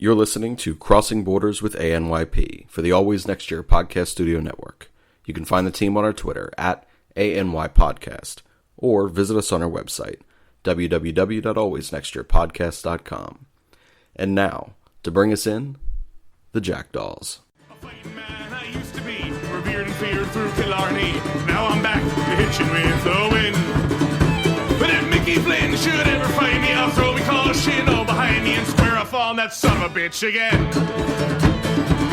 You're listening to Crossing Borders with ANYP for the Always Next Year Podcast Studio Network. You can find the team on our Twitter at ANYPodcast or visit us on our website, www.alwaysnextyearpodcast.com. And now, to bring us in, the Jackdaws. A fighting man I used to be, revered and feared through Killarney. Now I'm back to hitching with the wind. But if Mickey Flynn should ever find me, I'll throw me caution all behind me and square off on that son of a bitch again.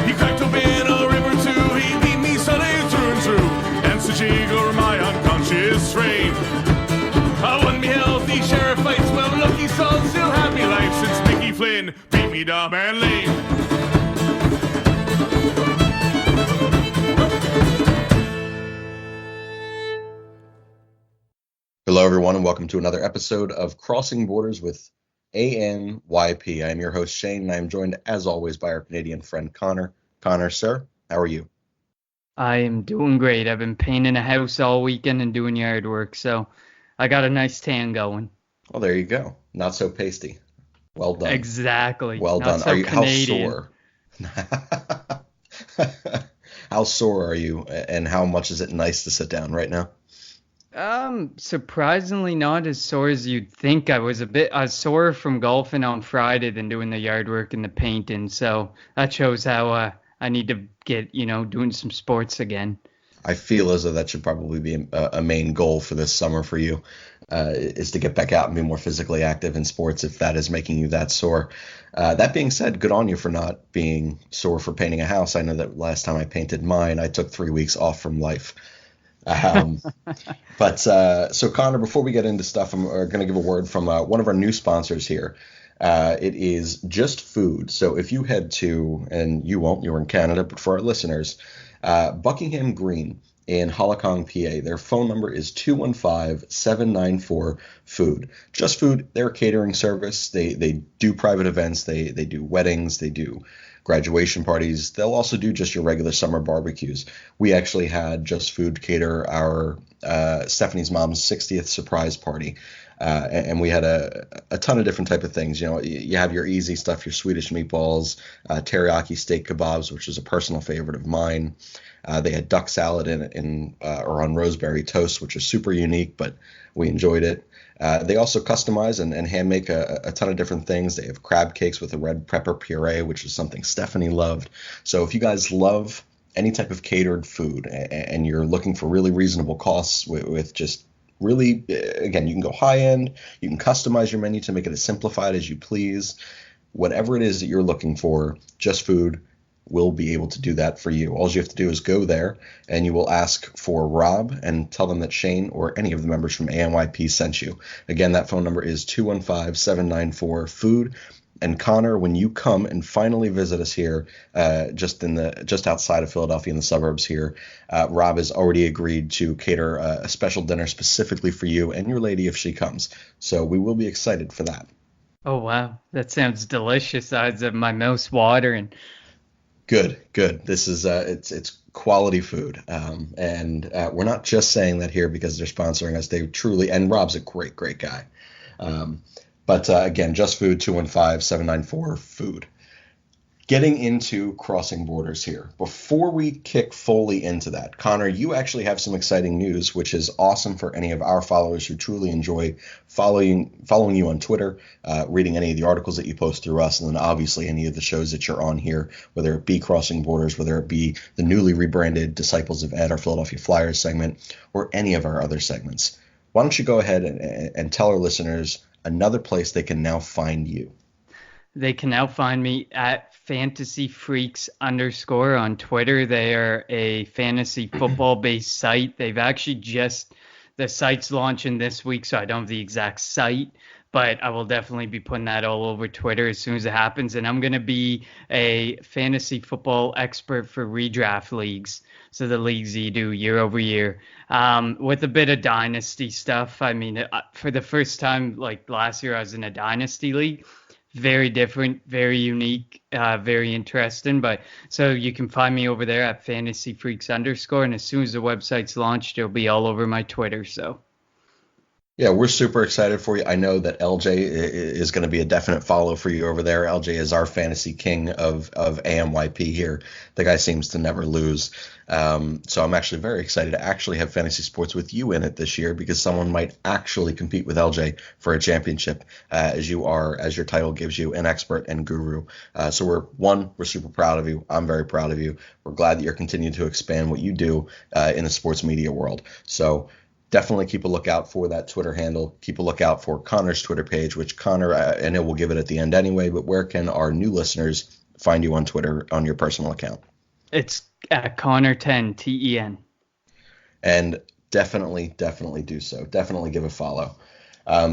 He cracked open a river too, he beat me Sunday through and through, and so jig over my unconscious frame. I won me healthy sheriff fights, well lucky son, still have me life since Mickey Flynn beat me dumb and lame. Hello, everyone, and welcome to another episode of Crossing Borders with ANYP. I am your host, Shane, and I am joined, as always, by our Canadian friend, Connor. Connor, sir, how are you? I am doing great. I've been painting a house all weekend and doing yard work, so I got a nice tan going. Well, there you go. Not so pasty. Well done. Exactly. Well Not done. so Are you Canadian. how sore? How sore are you, and how much is it nice to sit down right now? Surprisingly not as sore as you'd think. I was sore from golfing on Friday than doing the yard work and the painting, so that shows how I need to get, doing some sports again. I feel as though that should probably be a main goal for this summer for you, is to get back out and be more physically active in sports if that is making you that sore. That being said, good on you for not being sore for painting a house. I know that last time I painted mine, I took 3 weeks off from life. So Connor, before we get into stuff, I'm going to give a word from one of our new sponsors here. It is Just Food. So if you head to, and you won't, you're in Canada, but for our listeners, Buckingham Green in Hollicong, PA. Their phone number is 215-794-FOOD. Just Food, they're a catering service. They do private events. They do weddings. They do graduation parties. They'll also do just your regular summer barbecues. We actually had Just Food cater our Stephanie's mom's 60th surprise party. And we had a ton of different type of things. You know, you have your easy stuff, your Swedish meatballs, teriyaki steak kebabs, which is a personal favorite of mine. They had duck salad or on roseberry toast, which is super unique, but we enjoyed it. They also customize and hand make a ton of different things. They have crab cakes with a red pepper puree, which is something Stephanie loved. So if you guys love any type of catered food and you're looking for really reasonable costs with just really, again, you can go high end, you can customize your menu to make it as simplified as you please. Whatever it is that you're looking for, Just Food will be able to do that for you. All you have to do is go there and you will ask for Rob and tell them that Shane or any of the members from ANYP sent you. Again, that phone number is 215-794-FOOD. And Connor, when you come and finally visit us here, just outside of Philadelphia in the suburbs here, Rob has already agreed to cater a special dinner specifically for you and your lady if she comes. So we will be excited for that. Oh, wow. That sounds delicious. My mouth's watering. Good. This is it's quality food, and we're not just saying that here because they're sponsoring us. They truly, and Rob's a great guy. But again, Just Food, 215-794-FOOD. Getting into Crossing Borders here. Before we kick fully into that, Connor, you actually have some exciting news, which is awesome for any of our followers who truly enjoy following you on Twitter, reading any of the articles that you post through us, and then obviously any of the shows that you're on here, whether it be Crossing Borders, whether it be the newly rebranded Disciples of Ed, our Philadelphia Flyers segment, or any of our other segments. Why don't you go ahead and tell our listeners another place they can now find you? They can now find me at fantasyfreaks_ on Twitter. They are a fantasy football based site. The site's launching this week, so I don't have the exact site, but I will definitely be putting that all over Twitter as soon as it happens. And I'm going to be a fantasy football expert for redraft leagues. So the leagues you do year over year, with a bit of dynasty stuff. I mean, for the first time, like last year, I was in a dynasty league. Very different, very unique, very interesting. But so you can find me over there at fantasyfreaks_. And as soon as the website's launched, it'll be all over my Twitter. So Yeah, we're super excited for you. I know that LJ is going to be a definite follow for you over there. LJ is our fantasy king of ANYP here. The guy seems to never lose. So I'm actually very excited to actually have fantasy sports with you in it this year because someone might actually compete with LJ for a championship, as you are, as your title gives you, an expert and guru. So we're super proud of you. I'm very proud of you. We're glad that you're continuing to expand what you do in the sports media world. So definitely keep a lookout for that Twitter handle. Keep a lookout for Connor's Twitter page, which Connor, I know we'll give it at the end anyway, but where can our new listeners find you on Twitter on your personal account? It's at Connor10, TEN. And definitely do so. Definitely give a follow.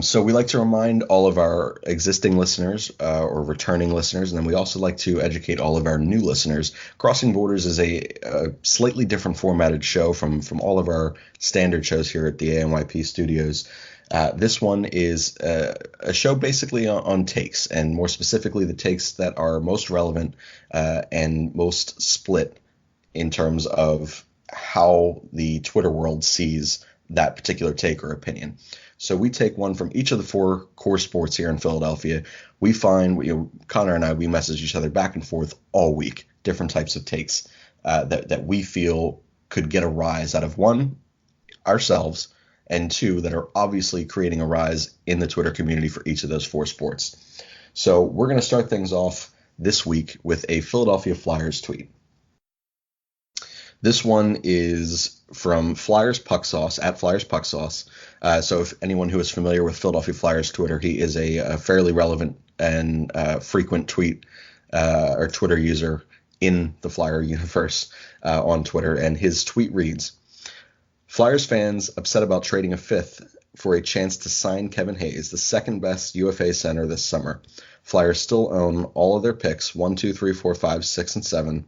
So we like to remind all of our existing listeners or returning listeners, and then we also like to educate all of our new listeners. Crossing Borders is a slightly different formatted show from all of our standard shows here at the ANYP studios. This one is a show basically on takes, and more specifically the takes that are most relevant and most split in terms of how the Twitter world sees that particular take or opinion. So we take one from each of the four core sports here in Philadelphia. We find, Connor and I, we message each other back and forth all week, different types of takes that we feel could get a rise out of, one, ourselves, and two, that are obviously creating a rise in the Twitter community for each of those four sports. So we're going to start things off this week with a Philadelphia Flyers tweet. This one is from Flyers Puck Sauce, at Flyers Puck Sauce. So if anyone who is familiar with Philadelphia Flyers Twitter, he is a fairly relevant and frequent tweet or Twitter user in the Flyer universe on Twitter. And his tweet reads, Flyers fans upset about trading a fifth for a chance to sign Kevin Hayes, the second best UFA center this summer. Flyers still own all of their picks, 1, 2, 3, 4, 5, 6, and 7.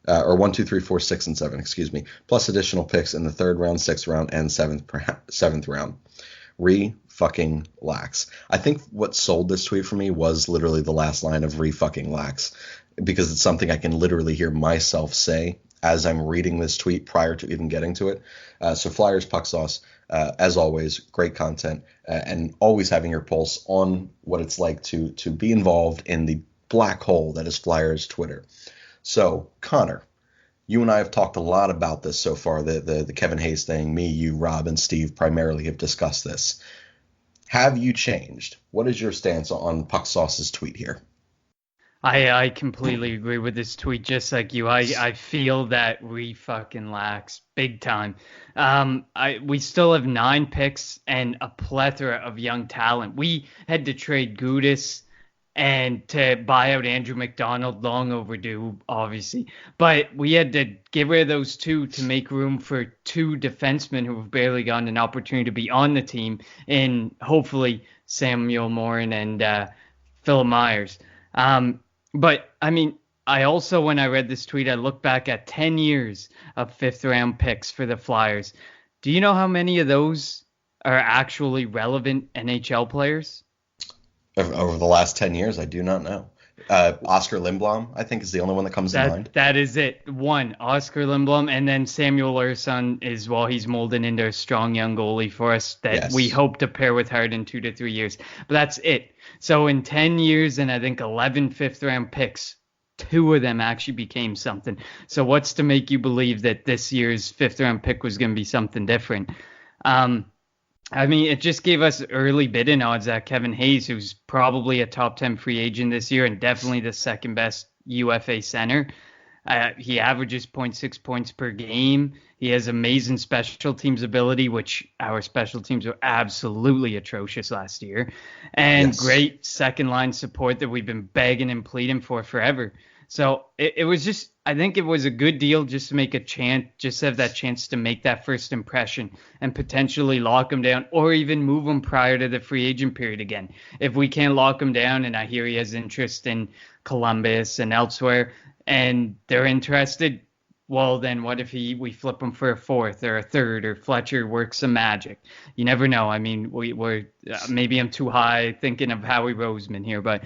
Or 1, 2, 3, 4, 6, and 7, excuse me, plus additional picks in the third round, sixth round, and seventh round. Fucking lax. I think what sold this tweet for me was literally the last line of fucking lax, because it's something I can literally hear myself say as I'm reading this tweet prior to even getting to it. So Flyers Puck Sauce, as always, great content, and always having your pulse on what it's like to be involved in the black hole that is Flyers Twitter. So, Connor, you and I have talked a lot about this so far, the Kevin Hayes thing. Me, you, Rob, and Steve primarily have discussed this. Have you changed? What is your stance on Puck Sauce's tweet here? I completely agree with this tweet, just like you. I feel that we fucking lax big time. We still have 9 picks and a plethora of young talent. We had to trade Gudis and to buy out Andrew McDonald, long overdue, obviously. But we had to get rid of those two to make room for 2 defensemen who have barely gotten an opportunity to be on the team, in hopefully Samuel Morin and Philip Myers. But, I mean, I also, when I read this tweet, I looked back at 10 years of 5th-round picks for the Flyers. Do you know how many of those are actually relevant NHL players? Over the last 10 years, I do not know. Oscar Lindblom, I think, is the only one that comes to mind. That is it. One, Oscar Lindblom, and then Samuel Ersson is, well, he's molding into a strong young goalie for us that we hope to pair with Hart in 2 to 3 years. But that's it. So in 10 years and I think 11 5th-round picks, 2 of them actually became something. So what's to make you believe that this year's 5th-round pick was going to be something different? I mean, it just gave us early bidding odds at Kevin Hayes, who's probably a top 10 free agent this year and definitely the second best UFA center. He averages 0.6 points per game. He has amazing special teams ability, which our special teams were absolutely atrocious last year, and great second line support that we've been begging and pleading for forever. So it was just, I think it was a good deal just to make a chance, just have that chance to make that first impression and potentially lock him down or even move him prior to the free agent period again. If we can't lock him down, and I hear he has interest in Columbus and elsewhere, and they're interested, well, then what if we flip him for a 4th or a 3rd, or Fletcher works some magic? You never know. I mean, we're maybe I'm too high thinking of Howie Roseman here, but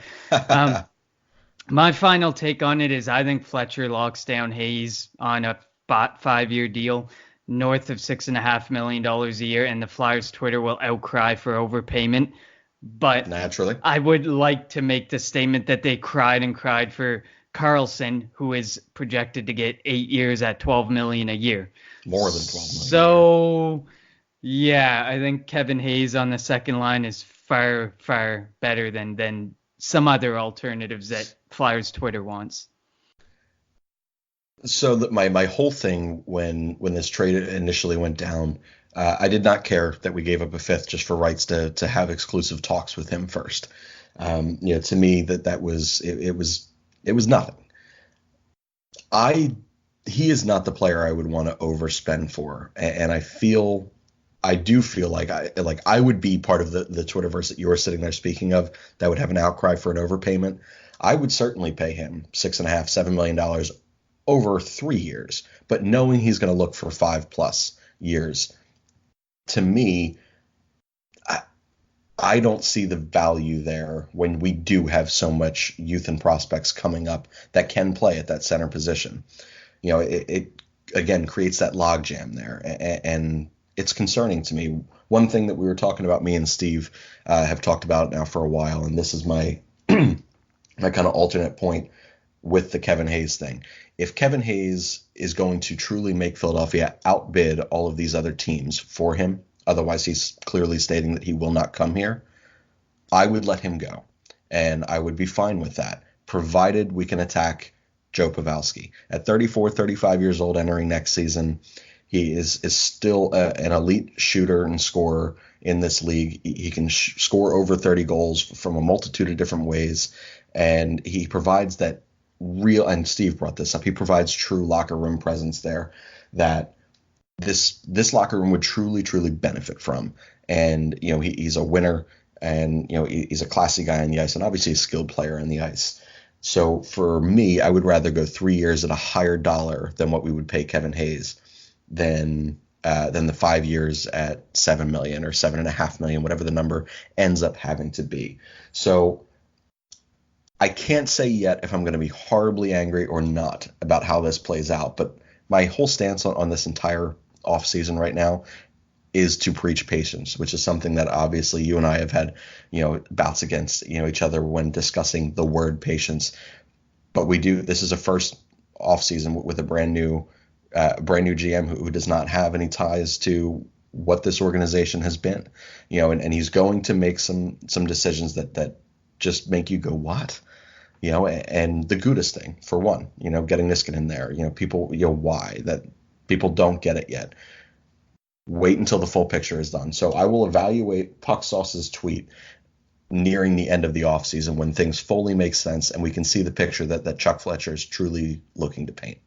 my final take on it is I think Fletcher locks down Hayes on a 5-year deal. north of $6.5 million a year, and the Flyers Twitter will outcry for overpayment. But Naturally. I would like to make the statement that they cried and cried for Carlson, who is projected to get 8 years at $12 million a year. More than 12 million. So, yeah, I think Kevin Hayes on the second line is far, far better than some other alternatives that Flyers Twitter wants. So that my whole thing when this trade initially went down, I did not care that we gave up a fifth just for rights to have exclusive talks with him first. To me that was it was nothing. He is not the player I would want to overspend for, and I do feel like I would be part of the Twitterverse that you were sitting there speaking of that would have an outcry for an overpayment. I would certainly pay him $6.5-7 million over 3 years, but knowing he's going to look for 5+ years, to me, I don't see the value there when we do have so much youth and prospects coming up that can play at that center position. It again creates that logjam there, and it's concerning to me. One thing that we were talking about, me and Steve have talked about now for a while, and this is my my kind of alternate point with the Kevin Hayes thing. If Kevin Hayes is going to truly make Philadelphia outbid all of these other teams for him, otherwise he's clearly stating that he will not come here, I would let him go. And I would be fine with that, provided we can attack Joe Pavelski. At 34, 35 years old entering next season, he is still an elite shooter and scorer in this league. He can score over 30 goals from a multitude of different ways, and he provides that real, and Steve brought this up, he provides true locker room presence there that this locker room would truly benefit from. And he's a winner, and he's a classy guy on the ice, and obviously a skilled player on the ice. So for me, I would rather go 3 years at a higher dollar than what we would pay Kevin Hayes than the 5 years at $7 million or $7.5 million, whatever the number ends up having to be. So I can't say yet if I'm going to be horribly angry or not about how this plays out, but my whole stance on this entire offseason right now is to preach patience, which is something that obviously you and I have had, bouts against, each other when discussing the word patience. But this is a first offseason with a brand new GM who does not have any ties to what this organization has been, and he's going to make some decisions that just make you go, what? And the Gudas thing, for one, getting Niskanen in there, people, why? That people don't get it yet. Wait until the full picture is done. So I will evaluate Puck Sauce's tweet nearing the end of the offseason when things fully make sense and we can see the picture that Chuck Fletcher is truly looking to paint.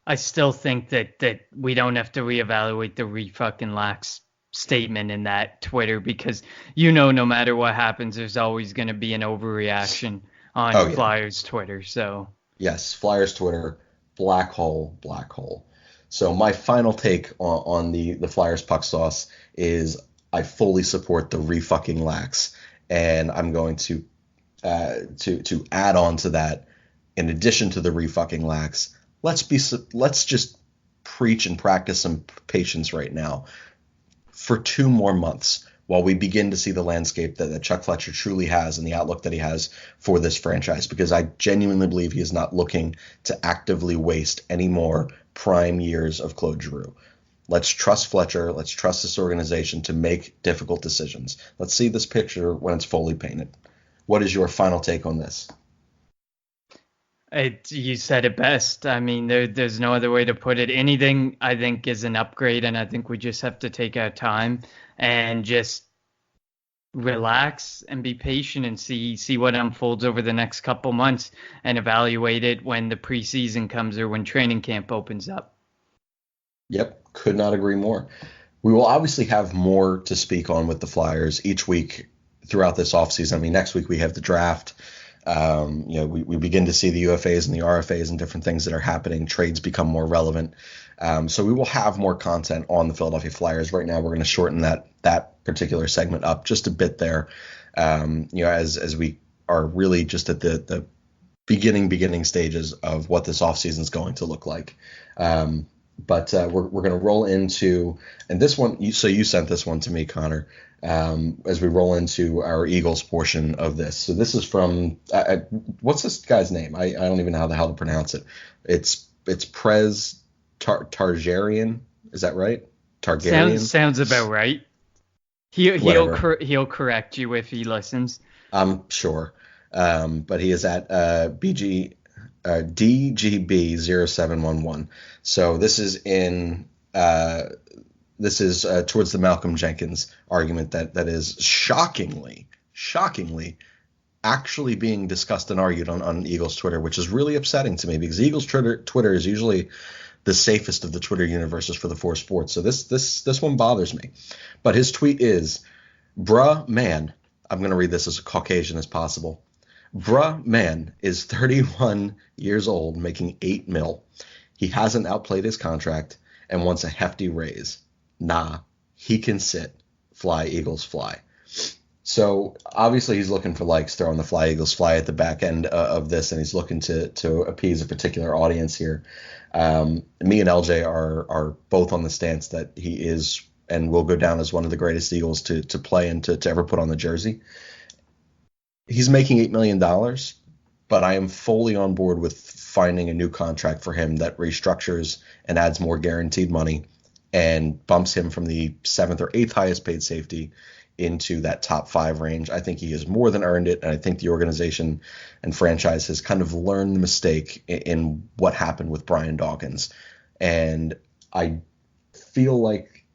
I still think that we don't have to reevaluate the fucking lax statement in that Twitter, because no matter what happens, there's always going to be an overreaction on Flyers Twitter. So yes, Flyers Twitter, black hole. So my final take on the Flyers Puck Sauce is I fully support the re-fucking lax, and I'm going to add on to that. In addition to the re-fucking lax, let's just preach and practice some patience right now for 2 more months while we begin to see the landscape that Chuck Fletcher truly has and the outlook that he has for this franchise, because I genuinely believe he is not looking to actively waste any more prime years of Claude Giroux. Let's trust Fletcher. Let's trust this organization to make difficult decisions. Let's see this picture when it's fully painted. What is your final take on this? You said it best. I mean, there's no other way to put it. Anything, I think, is an upgrade, and I think we just have to take our time and just relax and be patient and see what unfolds over the next couple months and evaluate it when the preseason comes or when training camp opens up. Yep, could not agree more. We will obviously have more to speak on with the Flyers each week throughout this offseason. I mean, next week we have the draft. We begin to see the UFAs and the RFAs and different things that are happening. Trades become more relevant. So we will have more content on the Philadelphia Flyers. Right now, we're going to shorten that particular segment up just a bit there. As we are really just at the beginning stages of what this offseason is going to look like. But we're going to roll into, and this one, so you sent this one to me, Connor, as we roll into our Eagles portion of this. So this is from, what's this guy's name? I don't even know how the hell to pronounce it. It's Prez Targaryen. Is that right? Targaryen? Sounds about right. He'll correct you if he listens. I'm sure. But he is at DGB0711. So this is towards the Malcolm Jenkins argument that is shockingly actually being discussed and argued on Eagles Twitter, which is really upsetting to me because Eagles Twitter is usually the safest of the Twitter universes for the four sports. So this one bothers me. But his tweet is, bruh man, I'm going to read this as Caucasian as possible. Bruh man is 31 years old, making $8 million. He hasn't outplayed his contract and wants a hefty raise. Nah, he can sit. Fly, Eagles, fly. So obviously he's looking for likes, throwing the fly, Eagles, fly at the back end of this, and he's looking to appease a particular audience here. Me and LJ are both on the stance that he is and will go down as one of the greatest Eagles to play and to ever put on the jersey. He's making $8 million, but I am fully on board with finding a new contract for him that restructures and adds more guaranteed money and bumps him from the 7th or 8th highest paid safety into that top 5 range. I think he has more than earned it, and I think the organization and franchise has kind of learned the mistake in what happened with Brian Dawkins. And I feel like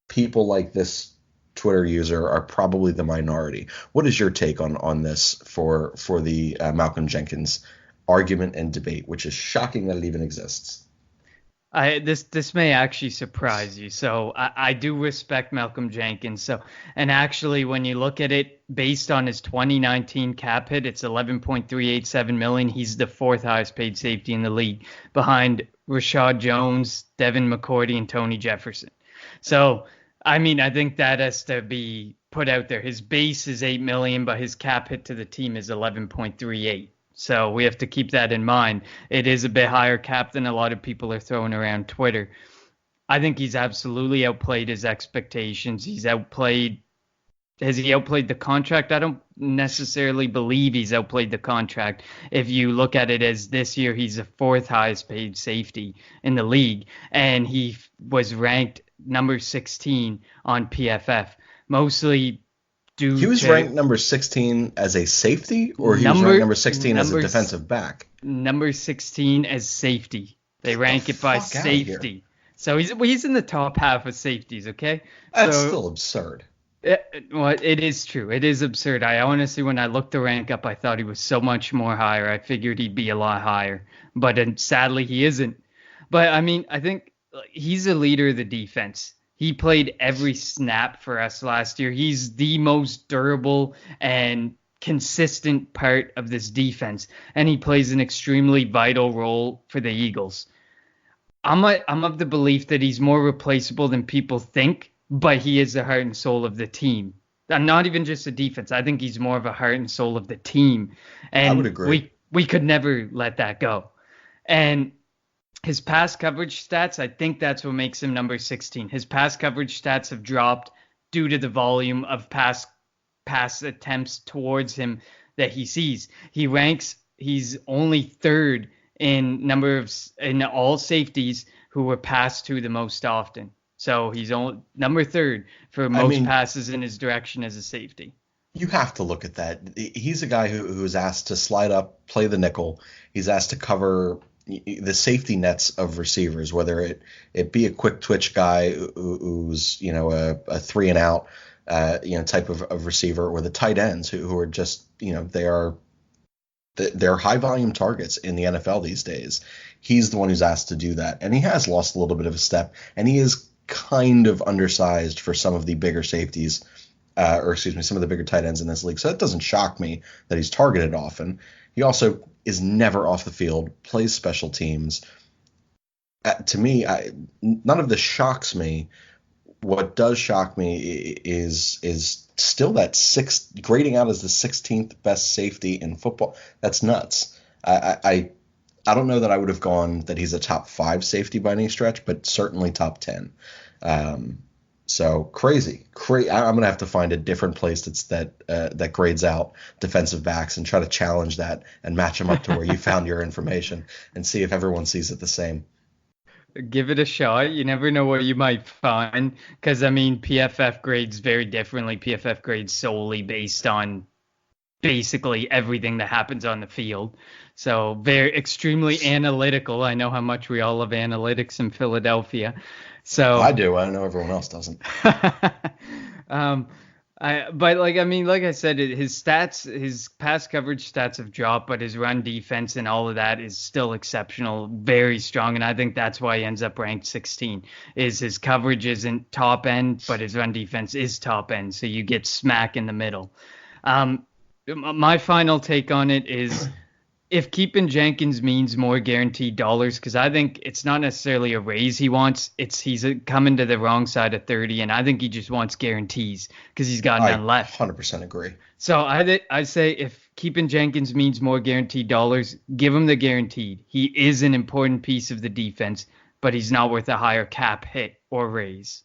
people like this Twitter user are probably the minority. What is your take on this for the Malcolm Jenkins argument and debate, which is shocking that it even exists? This may actually surprise you. So I do respect Malcolm Jenkins. And actually, when you look at it based on his 2019 cap hit, it's 11.387 million. He's the 4th highest paid safety in the league, behind Rashad Jones, Devin McCourty, and Tony Jefferson. So I mean, I think that has to be put out there. His base is 8 million, but his cap hit to the team is 11.38. So we have to keep that in mind. It is a bit higher cap than a lot of people are throwing around Twitter. I think he's absolutely outplayed his expectations. Has he outplayed the contract? I don't necessarily believe he's outplayed the contract. If you look at it as this year, he's the 4th highest paid safety in the league, and he was ranked number 16 on PFF, mostly due he was to ranked number 16 as a safety, or he was ranked number 16 as a defensive back? Number 16 as safety. They rank it by safety. So he's in the top half of safeties, okay? That's still absurd. Well, it is true. It is absurd. I honestly, when I looked the rank up, I thought he was so much more higher. I figured he'd be a lot higher. But sadly, he isn't. But, I mean, I think he's a leader of the defense. He played every snap for us last year. He's the most durable and consistent part of this defense, and he plays an extremely vital role for the Eagles. I'm of the belief that he's more replaceable than people think, but he is the heart and soul of the team. And not even just the defense. I think he's more of a heart and soul of the team. And I would agree. We could never let that go. And his pass coverage stats, I think that's what makes him number 16. His pass coverage stats have dropped due to the volume of pass attempts towards him that he sees. He's only 3rd in all safeties who were passed to the most often. So he's only number 3rd for most passes in his direction as a safety. You have to look at that. He's a guy who's asked to slide up, play the nickel. He's asked to cover the safety nets of receivers, whether it be a quick twitch guy who's a 3 and out type of receiver, or the tight ends who are just they're high volume targets in the NFL these days. He's the one who's asked to do that, and he has lost a little bit of a step, and he is kind of undersized for some of the bigger safeties, some of the bigger tight ends in this league. So that doesn't shock me that he's targeted often. He also is never off the field, plays special teams. To me, none of this shocks me. What does shock me is still that grading out as the 16th best safety in football. That's nuts. I I don't know that I would have gone that he's a top 5 safety by any stretch, but certainly top 10. So crazy. I'm gonna have to find a different place that grades out defensive backs and try to challenge that and match them up to where you found your information and see if everyone sees it the same. Give it a shot. You never know what you might find. Because, I mean, PFF grades very differently. PFF grades solely based on basically everything that happens on the field. So very extremely analytical. I know how much we all love analytics in Philadelphia. I So do. I know everyone else doesn't. um, but like I mean, like I said, his stats, his pass coverage stats have dropped, but his run defense and all of that is still exceptional, very strong, and I think that's why he ends up ranked 16. Is his coverage isn't top end, but his run defense is top end, so you get smack in the middle. My final take on it is if keeping Jenkins means more guaranteed dollars, because I think it's not necessarily a raise he wants. It's he's coming to the wrong side of 30, and I think he just wants guarantees because he's got none left. 100% agree. So I say if keeping Jenkins means more guaranteed dollars, give him the guaranteed. He is an important piece of the defense, but he's not worth a higher cap hit or raise.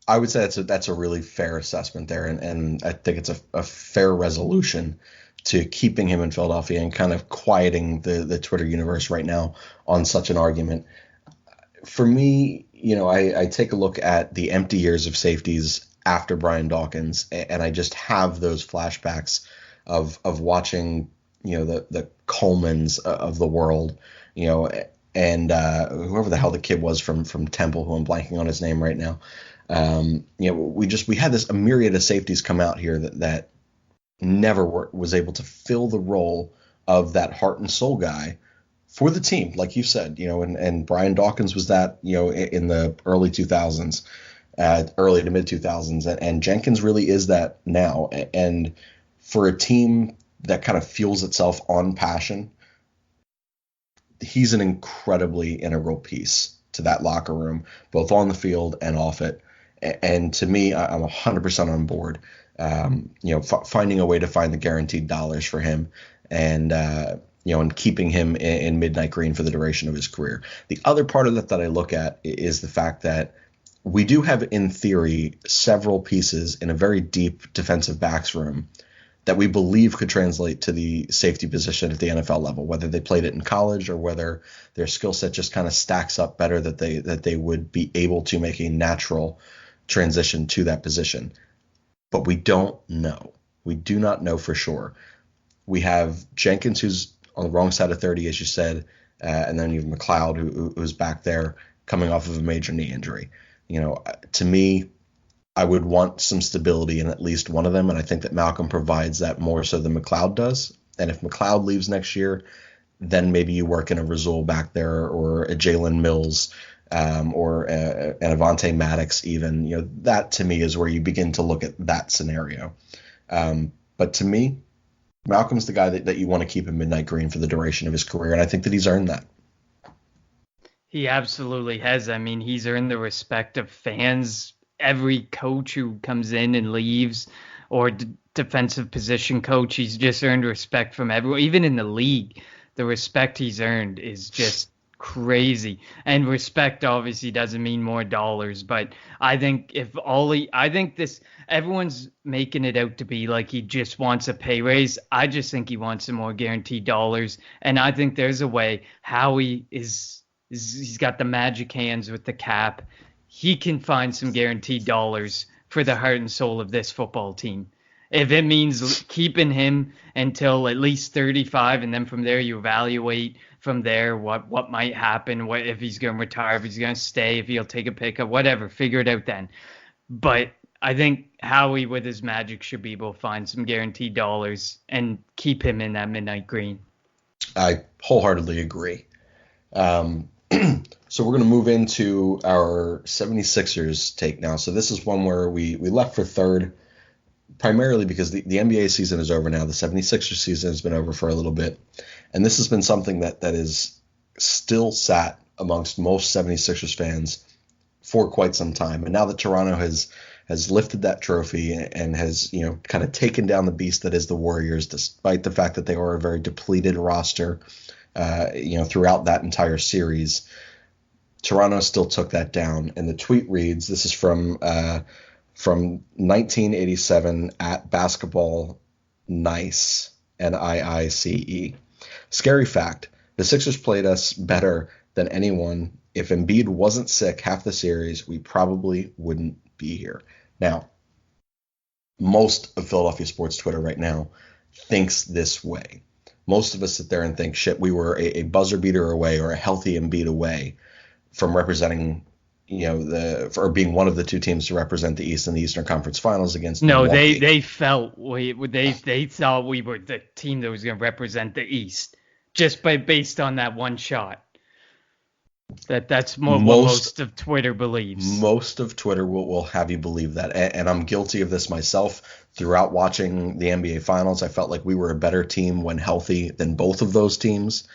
I would say that's a really fair assessment there, and I think it's a fair resolution to keeping him in Philadelphia and kind of quieting the Twitter universe right now on such an argument. For me, I take a look at the empty years of safeties after Brian Dawkins, and I just have those flashbacks of watching, the Colemans of the world, and whoever the hell the kid was from Temple, who I'm blanking on his name right now. We had a myriad of safeties come out here that never was able to fill the role of that heart and soul guy for the team, like you said, and Brian Dawkins was that, in the early 2000s, early to mid 2000s, and Jenkins really is that now. And for a team that kind of fuels itself on passion, he's an incredibly integral piece to that locker room, both on the field and off it. And to me, I'm 100% on board. Finding a way to find the guaranteed dollars for him, and and keeping him in midnight green for the duration of his career. The other part of that I look at is the fact that we do have, in theory, several pieces in a very deep defensive backs room that we believe could translate to the safety position at the NFL level, whether they played it in college or whether their skill set just kind of stacks up better that they would be able to make a natural transition to that position. But we don't know. We do not know for sure. We have Jenkins, who's on the wrong side of 30, as you said, and then you have McLeod, who's back there coming off of a major knee injury. To me, I would want some stability in at least one of them, and I think that Malcolm provides that more so than McLeod does. And if McLeod leaves next year, then maybe you work in a Rasul back there or a Jalen Mills, or an Avonte Maddox even. That to me is where you begin to look at that scenario. But to me, Malcolm's the guy that you want to keep in midnight green for the duration of his career, and I think that he's earned that. He absolutely has. I mean, he's earned the respect of fans. Every coach who comes in and leaves, or defensive position coach, he's just earned respect from everyone. Even in the league, the respect he's earned is just crazy. And respect obviously doesn't mean more dollars, but I think everyone's making it out to be like he just wants a pay raise. I just think he wants some more guaranteed dollars, and I think there's a way. Howie he's got the magic hands with the cap. He can find some guaranteed dollars for the heart and soul of this football team. If it means keeping him until at least 35, and then from there you evaluate from there what might happen, if he's going to retire, if he's going to stay, if he'll take a pickup, whatever, figure it out then. But I think Howie with his magic should be able to find some guaranteed dollars and keep him in that midnight green. I wholeheartedly agree. So we're going to move into our 76ers take now. So this is one where we left for third, primarily because the NBA season is over now. The 76ers season has been over for a little bit. And this has been something that is still sat amongst most 76ers fans for quite some time. And now that Toronto has lifted that trophy and has, kind of taken down the beast that is the Warriors, despite the fact that they are a very depleted roster, throughout that entire series. Toronto still took that down. And the tweet reads, this is from 1987 at Basketball Nice, Niice. Scary fact, the Sixers played us better than anyone. If Embiid wasn't sick half the series, we probably wouldn't be here. Now, most of Philadelphia sports Twitter right now thinks this way. Most of us sit there and think, shit, we were a buzzer beater away or a healthy Embiid away from representing, or being one of the two teams to represent the East in the Eastern Conference Finals against Milwaukee. They felt they thought we were the team that was going to represent the East just based on that one shot. That's what most of Twitter believes. Most of Twitter will have you believe that, and I'm guilty of this myself. Throughout watching the NBA Finals, I felt like we were a better team when healthy than both of those teams.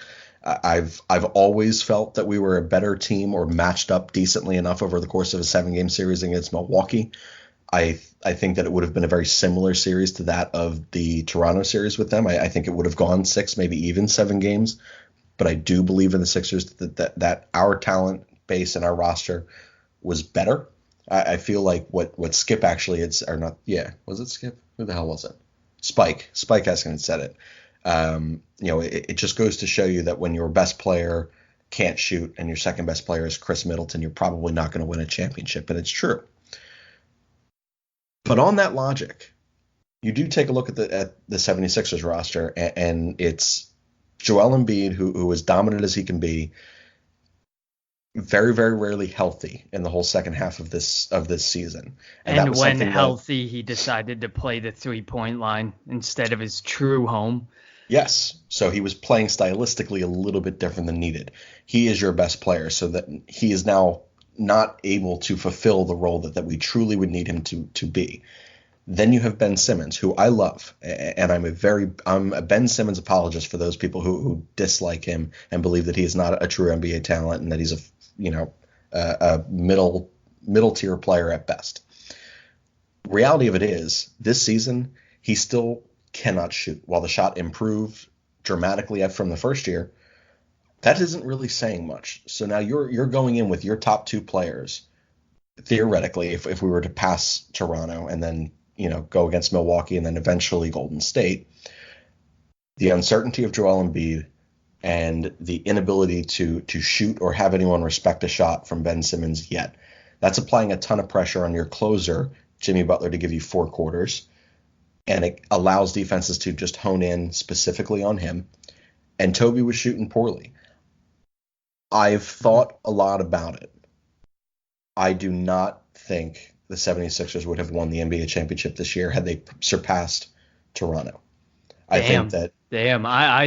I've always felt that we were a better team or matched up decently enough over the course of a 7-game series against Milwaukee. I think that it would have been a very similar series to that of the Toronto series with them. I think it would have gone 6, maybe even 7 games. But I do believe in the Sixers that our talent base and our roster was better. I feel like what Skip actually had, or not, yeah, was it Skip? Who the hell was it? Spike Eskin had said it. It just goes to show you that when your best player can't shoot and your second best player is Chris Middleton, you're probably not going to win a championship, and it's true. But on that logic, you do take a look at the 76ers roster, and it's Joel Embiid, who is dominant as he can be, very, very rarely healthy in the whole second half of this season. And when healthy, he decided to play the 3-point line instead of his true home. Yes. So he was playing stylistically a little bit different than needed. He is your best player, so that he is now not able to fulfill the role that we truly would need him to be. Then you have Ben Simmons, who I love, and I'm a Ben Simmons apologist for those people who dislike him and believe that he is not a true NBA talent and that he's a middle tier player at best. Reality of it is, this season he still cannot shoot. While the shot improved dramatically from the first year, that isn't really saying much. So now you're going in with your top 2 players, theoretically, if we were to pass Toronto and then go against Milwaukee and then eventually Golden State, the uncertainty of Joel Embiid and the inability to shoot or have anyone respect a shot from Ben Simmons yet. That's applying a ton of pressure on your closer, Jimmy Butler, to give you 4 quarters. And it allows defenses to just hone in specifically on him. And Toby was shooting poorly. I've thought a lot about it. I do not think the 76ers would have won the NBA championship this year had they surpassed Toronto. I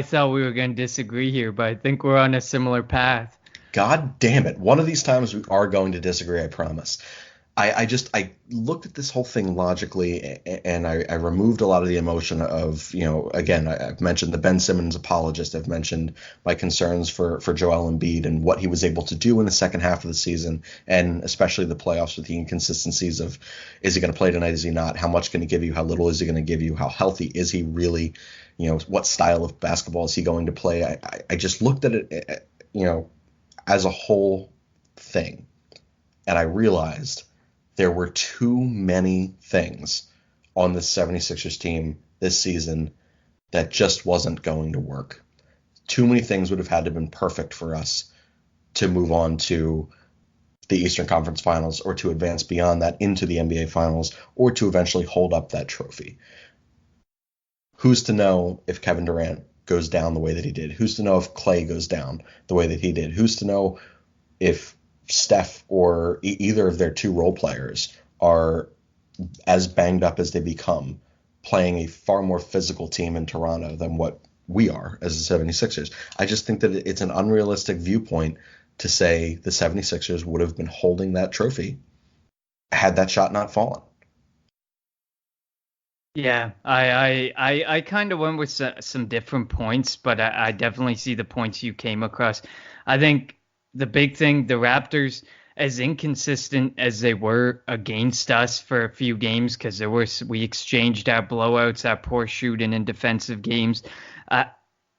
thought we were going to disagree here, but I think we're on a similar path. God damn it. One of these times we are going to disagree, I promise. I looked at this whole thing logically, and I removed a lot of the emotion of, again, I've mentioned the Ben Simmons apologist. I've mentioned my concerns for Joel Embiid and what he was able to do in the second half of the season, and especially the playoffs with the inconsistencies of, is he going to play tonight? Is he not? How much can he give you? How little is he going to give you? How healthy is he really? What style of basketball is he going to play? I just looked at it, as a whole thing, and I realized there were too many things on the 76ers team this season that just wasn't going to work. Too many things would have had to have been perfect for us to move on to the Eastern Conference Finals, or to advance beyond that into the NBA Finals, or to eventually hold up that trophy. Who's to know if Kevin Durant goes down the way that he did? Who's to know if Clay goes down the way that he did? Who's to know if Steph or either of their 2 role players are as banged up as they become, playing a far more physical team in Toronto than what we are as the 76ers. I just think that it's an unrealistic viewpoint to say the 76ers would have been holding that trophy had that shot not fallen. Yeah, I kind of went with some different points, but I definitely see the points you came across. I think the big thing, the Raptors, as inconsistent as they were against us for a few games, because we exchanged our blowouts, our poor shooting in defensive games.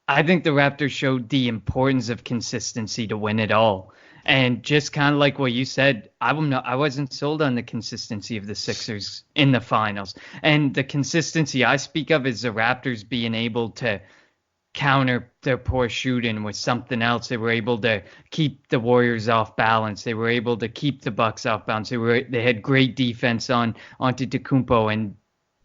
I think the Raptors showed the importance of consistency to win it all. And just kind of like what you said, I wasn't sold on the consistency of the Sixers in the finals. And the consistency I speak of is the Raptors being able to counter their poor shooting with something else. They were able to keep the Warriors off balance. They were able to keep the Bucks off balance. They had great defense on Antetokounmpo, and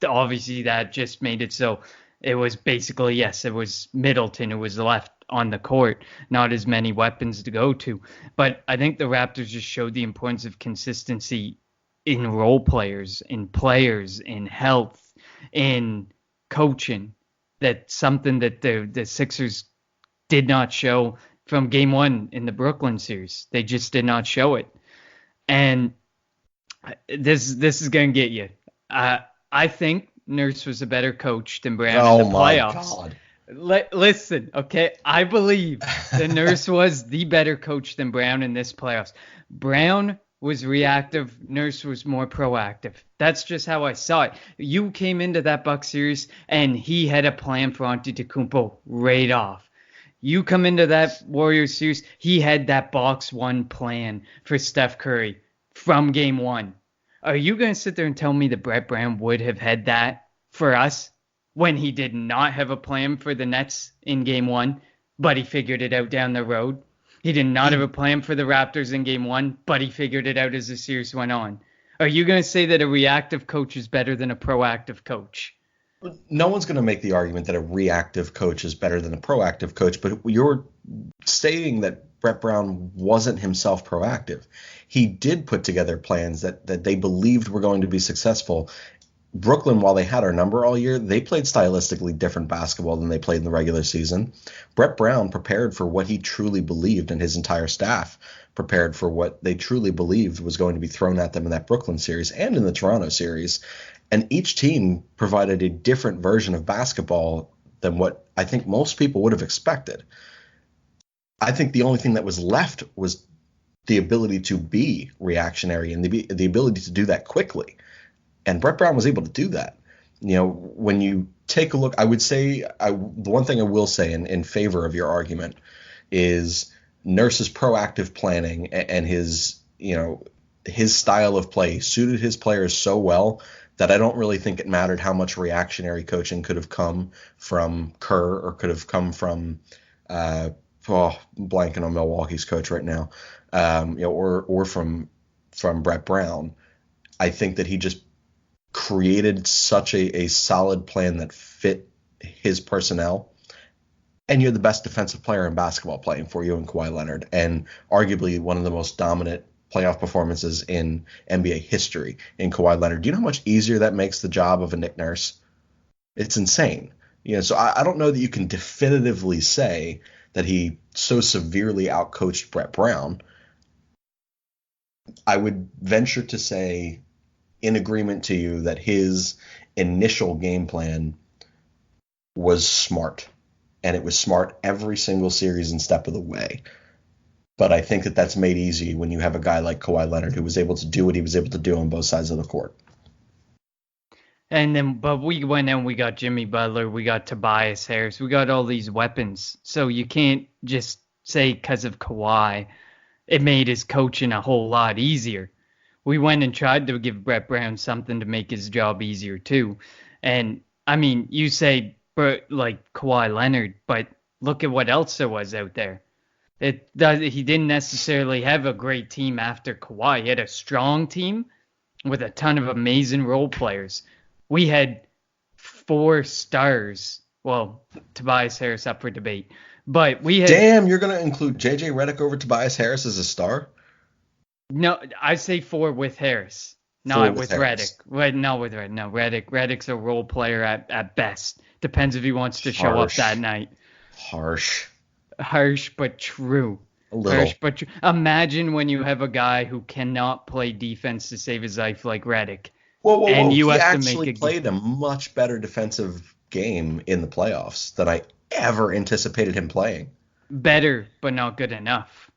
obviously that just made it so it was basically, yes, it was Middleton who was left on the court, not as many weapons to go to. But I think the Raptors just showed the importance of consistency in role players, in health, in coaching. That's something that the Sixers did not show from game one in the Brooklyn series. They just did not show it. And this is going to get you. I think Nurse was a better coach than Brown in the playoffs. Oh my God. Listen, okay? I believe the Nurse was the better coach than Brown in this playoffs. Brown was reactive. Nurse was more proactive. That's just how I saw it. You came into that Bucks series and he had a plan for Antetokounmpo right off. You come into that Warriors series, he had that box one plan for Steph Curry from game one. Are you going to sit there and tell me that Brett Brown would have had that for us when he did not have a plan for the Nets in game one, but he figured it out down the road? He did not have a plan for the Raptors in game one, but he figured it out as the series went on. Are you going to say that a reactive coach is better than a proactive coach? No one's going to make the argument that a reactive coach is better than a proactive coach, but you're stating that Brett Brown wasn't himself proactive. He did put together plans that they believed were going to be successful. Brooklyn, while they had our number all year, they played stylistically different basketball than they played in the regular season. Brett Brown prepared for what he truly believed, and his entire staff prepared for what they truly believed was going to be thrown at them in that Brooklyn series and in the Toronto series. And each team provided a different version of basketball than what I think most people would have expected. I think the only thing that was left was the ability to be reactionary and the ability to do that quickly. And Brett Brown was able to do that. You know, when you take a look, I would say the one thing I will say in favor of your argument is Nurse's proactive planning and his style of play suited his players so well that I don't really think it mattered how much reactionary coaching could have come from Kerr or could have come from blanking on Milwaukee's coach right now, or from Brett Brown. I think that he just created such a solid plan that fit his personnel, and you're the best defensive player in basketball playing for you in Kawhi Leonard, and arguably one of the most dominant playoff performances in NBA history in Kawhi Leonard. Do you know how much easier that makes the job of a Nick Nurse? It's insane. So I don't know that you can definitively say that he so severely outcoached Brett Brown. I would venture to say, in agreement to you, that his initial game plan was smart, and it was smart every single series and step of the way. But I think that that's made easy when you have a guy like Kawhi Leonard who was able to do what he was able to do on both sides of the court. And then, but we went and we got Jimmy Butler, we got Tobias Harris, we got all these weapons. So you can't just say because of Kawhi, it made his coaching a whole lot easier. We went and tried to give Brett Brown something to make his job easier too. And I mean, you say like Kawhi Leonard, but look at what else there was out there. He didn't necessarily have a great team after Kawhi. He had a strong team with a ton of amazing role players. We had 4 stars. Well, Tobias Harris up for debate. But we had... Damn, you're going to include J.J. Redick over Tobias Harris as a star? No, I say 4 with Harris. Not with Redick. Not with Redick. No, Redick's a role player at best. Depends if he wants to show up that night. Harsh, but true. A little. Harsh, but true. Imagine when you have a guy who cannot play defense to save his life like Redick. Whoa. And you he have actually played a much better defensive game in the playoffs than I ever anticipated him playing. Better, but not good enough.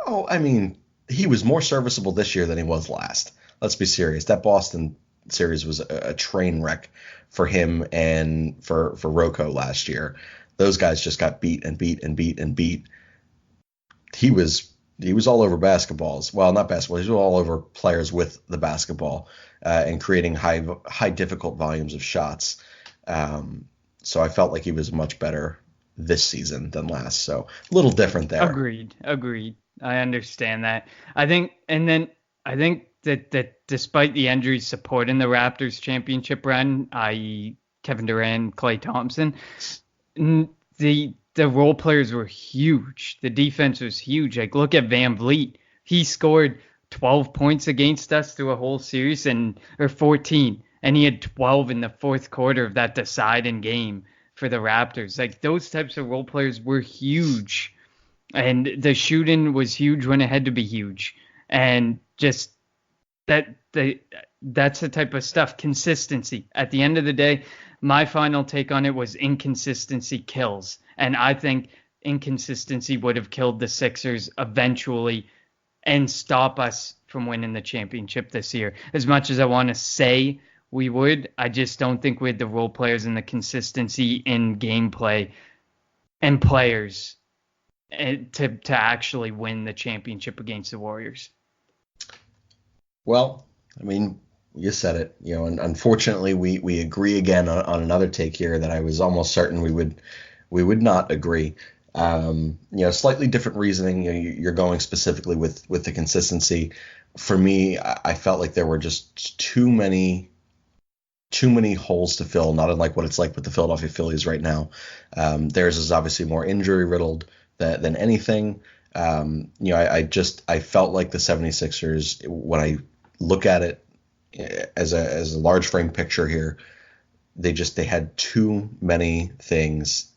Oh, I mean, he was more serviceable this year than he was last. Let's be serious. That Boston series was a train wreck for him and for Rocco last year. Those guys just got beat and beat and beat and beat. He was all over basketballs. Well, not basketball. He was all over players with the basketball and creating high difficult volumes of shots. So I felt like he was much better this season than last. So a little different there. Agreed. I understand that. I think that despite the injuries supporting the Raptors championship run, i.e. Kevin Durant, Klay Thompson, the role players were huge. The defense was huge. Like, look at Van Vliet. He scored 12 points against us through a whole series, or 14, and he had 12 in the fourth quarter of that deciding game for the Raptors. Like, those types of role players were huge, and the shooting was huge when it had to be huge, and just that's the type of stuff. Consistency. At the end of the day, my final take on it was inconsistency kills. And I think inconsistency would have killed the Sixers eventually and stop us from winning the championship this year. As much as I want to say we would, I just don't think we had the role players and the consistency in gameplay and players to actually win the championship against the Warriors. Well, I mean, you said it, and unfortunately we agree again on another take here that I was almost certain we would not agree. Slightly different reasoning. You're going specifically with the consistency. For me, I felt like there were just too many holes to fill, not unlike what it's like with the Philadelphia Phillies right now. Theirs is obviously more injury riddled than anything. I felt like the 76ers, when I look at it as a large frame picture here, they had too many things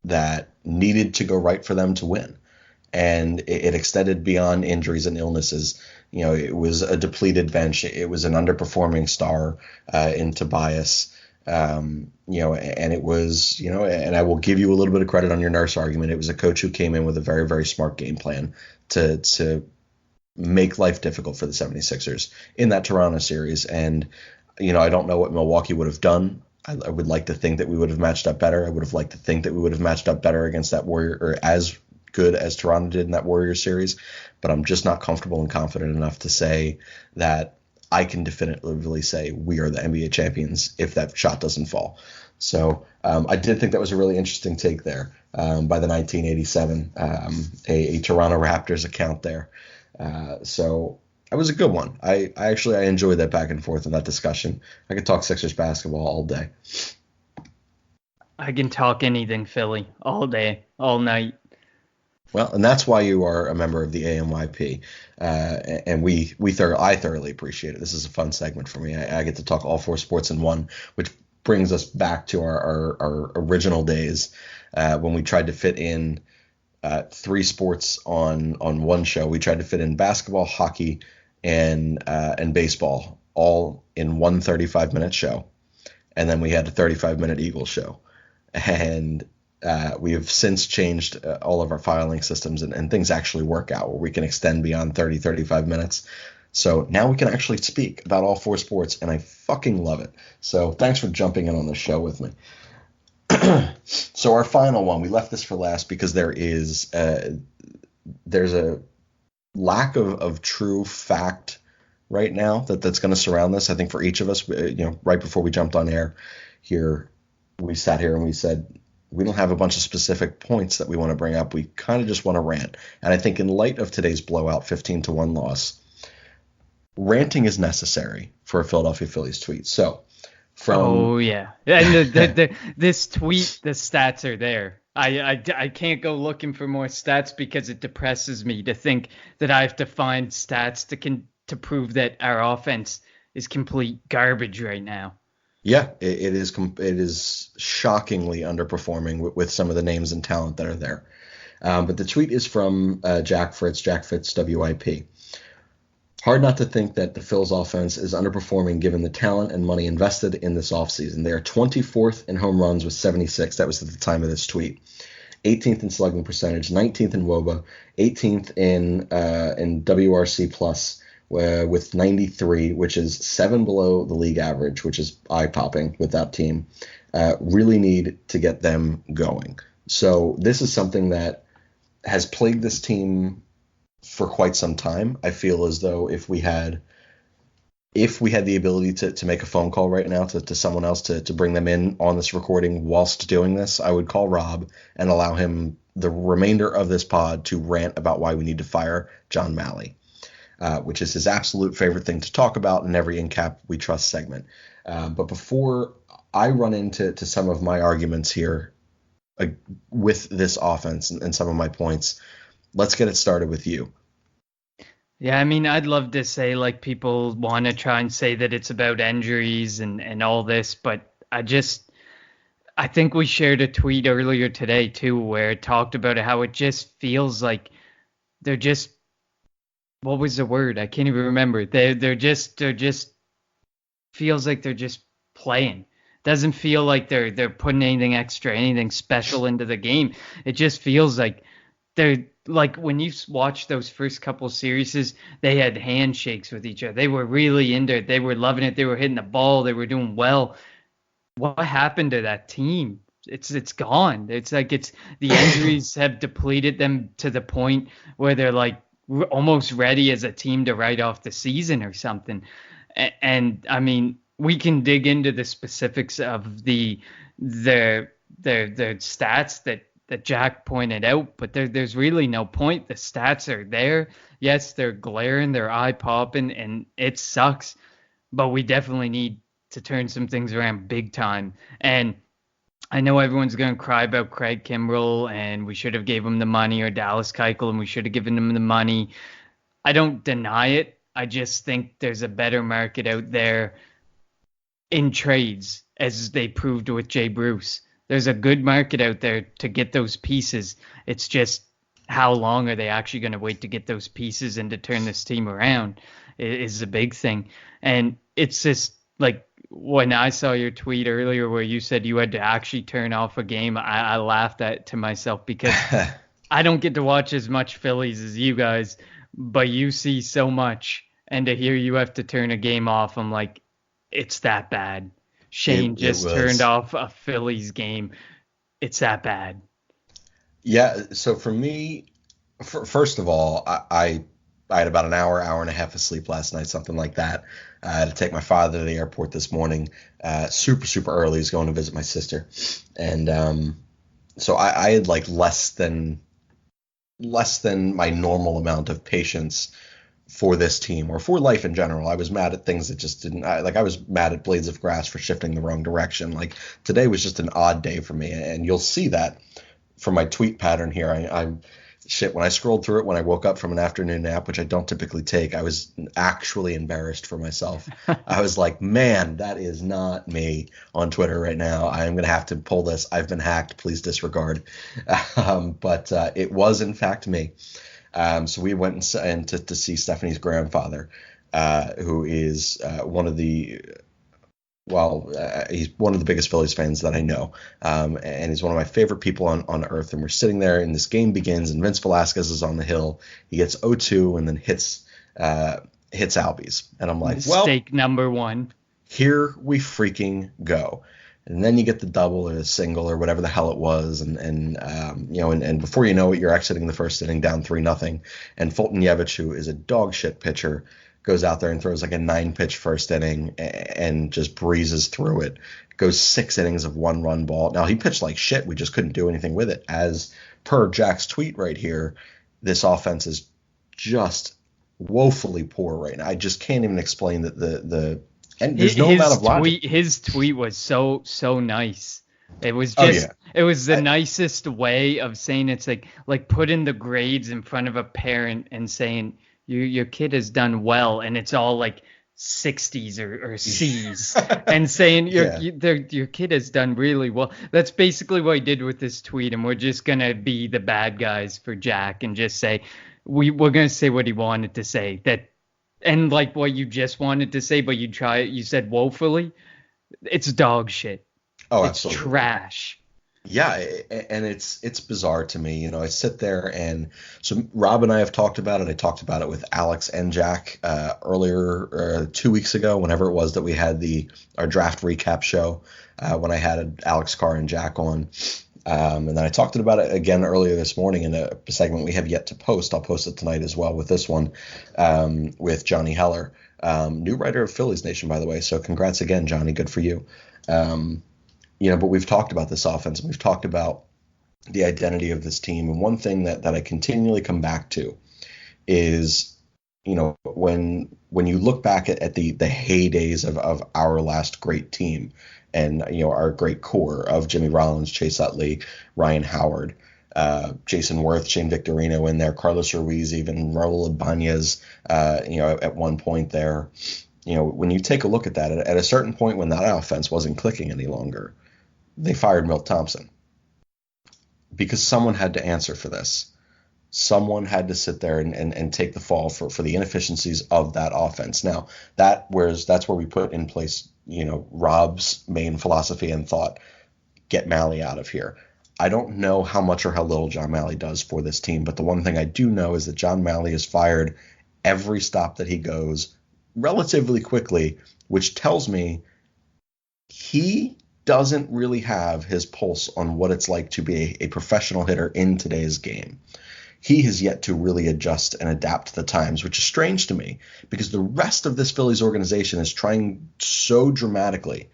that needed to go right for them to win. And it extended beyond injuries and illnesses. It was a depleted bench. It was an underperforming star in Tobias. And it was, and I will give you a little bit of credit on your Nurse argument. It was a coach who came in with a very, very smart game plan to make life difficult for the 76ers in that Toronto series. And, I don't know what Milwaukee would have done. I would like to think that we would have matched up better. I would have liked to think that we would have matched up better against that Warrior, or as good as Toronto did in that Warriors series. But I'm just not comfortable and confident enough to say that I can definitively say we are the NBA champions if that shot doesn't fall. So I did think that was a really interesting take there by the 1987 a Toronto Raptors account there. So it was a good one. I enjoyed that back and forth in that discussion. I could talk Sixers basketball all day. I can talk anything Philly all day, all night. Well, and that's why you are a member of the ANYP, and I thoroughly appreciate it. This is a fun segment for me. I get to talk all four sports in one, which brings us back to our original days when we tried to fit in three sports on one show. We tried to fit in basketball, hockey, and baseball all in one 35-minute show, and then we had a 35-minute Eagles show, and we have since changed all of our filing systems, and things actually work out where we can extend beyond 35 minutes. So now we can actually speak about all four sports, and I fucking love it. So thanks for jumping in on the show with me. So our final one, we left this for last because there's a lack of true fact right now that's going to surround this. I think for each of us, right before we jumped on air here, we sat here and we said, we don't have a bunch of specific points that we want to bring up. We kind of just want to rant. And I think in light of today's blowout 15-1 loss, ranting is necessary for a Philadelphia Phillies tweet. So oh yeah, and this tweet, the stats are there. I can't go looking for more stats because it depresses me to think that I have to find stats to prove that our offense is complete garbage right now. Yeah, it is shockingly underperforming with some of the names and talent that are there. But the tweet is from Jack Fritz WIP. Hard not to think that the Phil's offense is underperforming given the talent and money invested in this offseason. They are 24th in home runs with 76. That was at the time of this tweet. 18th in slugging percentage, 19th in WOBA, 18th in WRC plus with 93, which is 7 below the league average, which is eye-popping with that team. Really need to get them going. So this is something that has plagued this team for quite some time. I feel as though if we had the ability to make a phone call right now to someone else to bring them in on this recording whilst doing this, I would call Rob and allow him the remainder of this pod to rant about why we need to fire John Malley, which is his absolute favorite thing to talk about in every In Cap We Trust segment. But before I run into some of my arguments here with this offense and some of my points, let's get it started with you. Yeah, I mean, I'd love to say like people want to try and say that it's about injuries and all this, but I think we shared a tweet earlier today too where it talked about how it just feels like they're just what was the word? I can't even remember. They're just feels like they're just playing. Doesn't feel like they're putting anything extra, anything special into the game. It just feels like they're like when you watch those first couple series, they had handshakes with each other. They were really into it. They were loving it. They were hitting the ball. They were doing well. What happened to that team? It's gone. It's like it's the injuries have depleted them to the point where they're like almost ready as a team to write off the season or something. And I mean, we can dig into the specifics of the stats that Jack pointed out, but there's really no point. The stats are there. Yes, they're glaring, they're eye popping, and it sucks. But we definitely need to turn some things around big time. And I know everyone's going to cry about Craig Kimbrell, and we should have gave him the money, or Dallas Keuchel, and we should have given him the money. I don't deny it. I just think there's a better market out there in trades, as they proved with Jay Bruce. There's a good market out there to get those pieces. It's just how long are they actually going to wait to get those pieces and to turn this team around is a big thing. And it's just like when I saw your tweet earlier where you said you had to actually turn off a game, I laughed at to myself because I don't get to watch as much Phillies as you guys, but you see so much. And to hear you have to turn a game off, I'm like, it's that bad. Shane just turned off a Phillies game. It's that bad. Yeah. So for me, first of all, I had about an hour and a half of sleep last night, something like that. I had to take my father to the airport this morning, super early. He's going to visit my sister, and so I had like less than my normal amount of patience for this team or for life in general. I was mad at things that just didn't I was mad at Blades of Grass for shifting the wrong direction. Like today was just an odd day for me, and you'll see that from my tweet pattern here. I'm shit, when I scrolled through it when I woke up from an afternoon nap, which I don't typically take, I was actually embarrassed for myself. I was like, man, that is not me on Twitter right now. I am going to have to pull this. I've been hacked. Please disregard. But it was, in fact, me. So we went to see Stephanie's grandfather, who is he's one of the biggest Phillies fans that I know, and he's one of my favorite people on earth. And we're sitting there, and this game begins, and Vince Velasquez is on the hill. He gets 0-2 and then hits Albies, and I'm like, mistake number one. Here we freaking go. And then you get the double or the single or whatever the hell it was, and before you know it, you're exiting the first inning down 3-0, and Fulton Yevich, who is a dog shit pitcher, goes out there and throws like a 9-pitch first inning and just breezes through it. Goes 6 innings of 1-run ball. Now, he pitched like shit. We just couldn't do anything with it. As per Jack's tweet right here, this offense is just woefully poor right now. I just can't even explain the and there's no amount of logic. His tweet was so nice. It was just It was the nicest way of saying it's like putting the grades in front of a parent and saying your kid has done well, and it's all like 60s or C's, and saying your kid has done really well. That's basically what he did with this tweet, and we're just gonna be the bad guys for Jack and just say we're gonna say what he wanted to say, that and like what you just wanted to say, but you said woefully. It's dog shit. Oh, it's absolutely trash. Yeah, and it's bizarre to me. I sit there, and so Rob and I have talked about it. I talked about it with Alex and Jack earlier 2 weeks ago, whenever it was that we had our draft recap show, when I had Alex Carr and Jack on. And then I talked about it again earlier this morning in a segment we have yet to post. I'll post it tonight as well with this one, with Johnny Heller, new writer of Phillies Nation, by the way. So congrats again, Johnny. Good for you. But we've talked about this offense, and we've talked about the identity of this team. And one thing that I continually come back to is, when you look back at the heydays of our last great team, and our great core of Jimmy Rollins, Chase Utley, Ryan Howard, Jason Worth, Shane Victorino in there, Carlos Ruiz, even Raul Ibanez, at one point there. When you take a look at that, at a certain point when that offense wasn't clicking any longer, they fired Milt Thompson because someone had to answer for this. Someone had to sit there and take the fall for the inefficiencies of that offense. Now, that's where we put in place, Rob's main philosophy and thought, get Malley out of here. I don't know how much or how little John Malley does for this team, but the one thing I do know is that John Malley is fired every stop that he goes relatively quickly, which tells me he doesn't really have his pulse on what it's like to be a professional hitter in today's game. He has yet to really adjust and adapt to the times, which is strange to me because the rest of this Phillies organization is trying so dramatically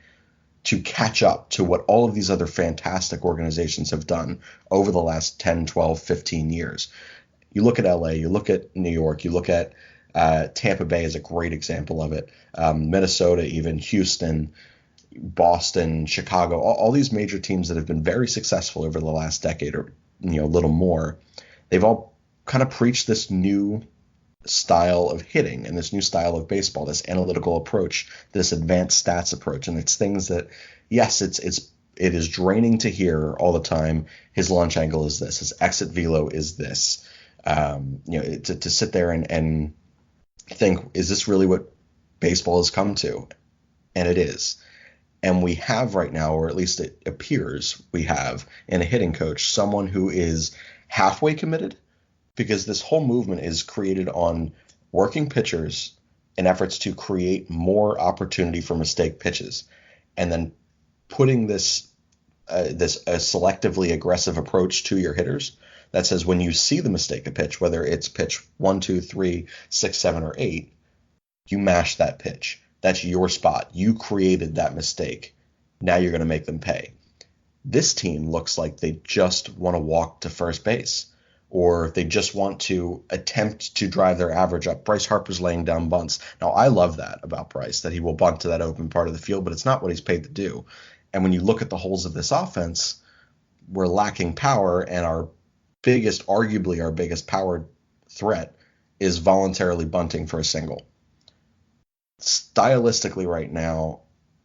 to catch up to what all of these other fantastic organizations have done over the last 10, 12, 15 years. You look at LA, you look at New York, you look at Tampa Bay is a great example of it. Minnesota, even Houston, Boston, Chicago, all these major teams that have been very successful over the last decade or a little more. They've all kind of preached this new style of hitting and this new style of baseball, this analytical approach, this advanced stats approach. And it's things that, yes, it is draining to hear all the time. His launch angle is this, his exit velo is this. To sit there and think, is this really what baseball has come to? And it is. And we have right now, or at least it appears we have, in a hitting coach, someone who is halfway committed, because this whole movement is created on working pitchers in efforts to create more opportunity for mistake pitches, and then putting this selectively aggressive approach to your hitters that says when you see the mistake a pitch, whether it's pitch 1, 2, 3, 6, 7, or 8, you mash that pitch. That's your spot. You created that mistake. Now you're going to make them pay. This team looks like they just want to walk to first base, or they just want to attempt to drive their average up. Bryce Harper's laying down bunts. Now, I love that about Bryce, that he will bunt to that open part of the field, but it's not what he's paid to do. And when you look at the holes of this offense, we're lacking power, and arguably our biggest power threat is voluntarily bunting for a single. Stylistically right now,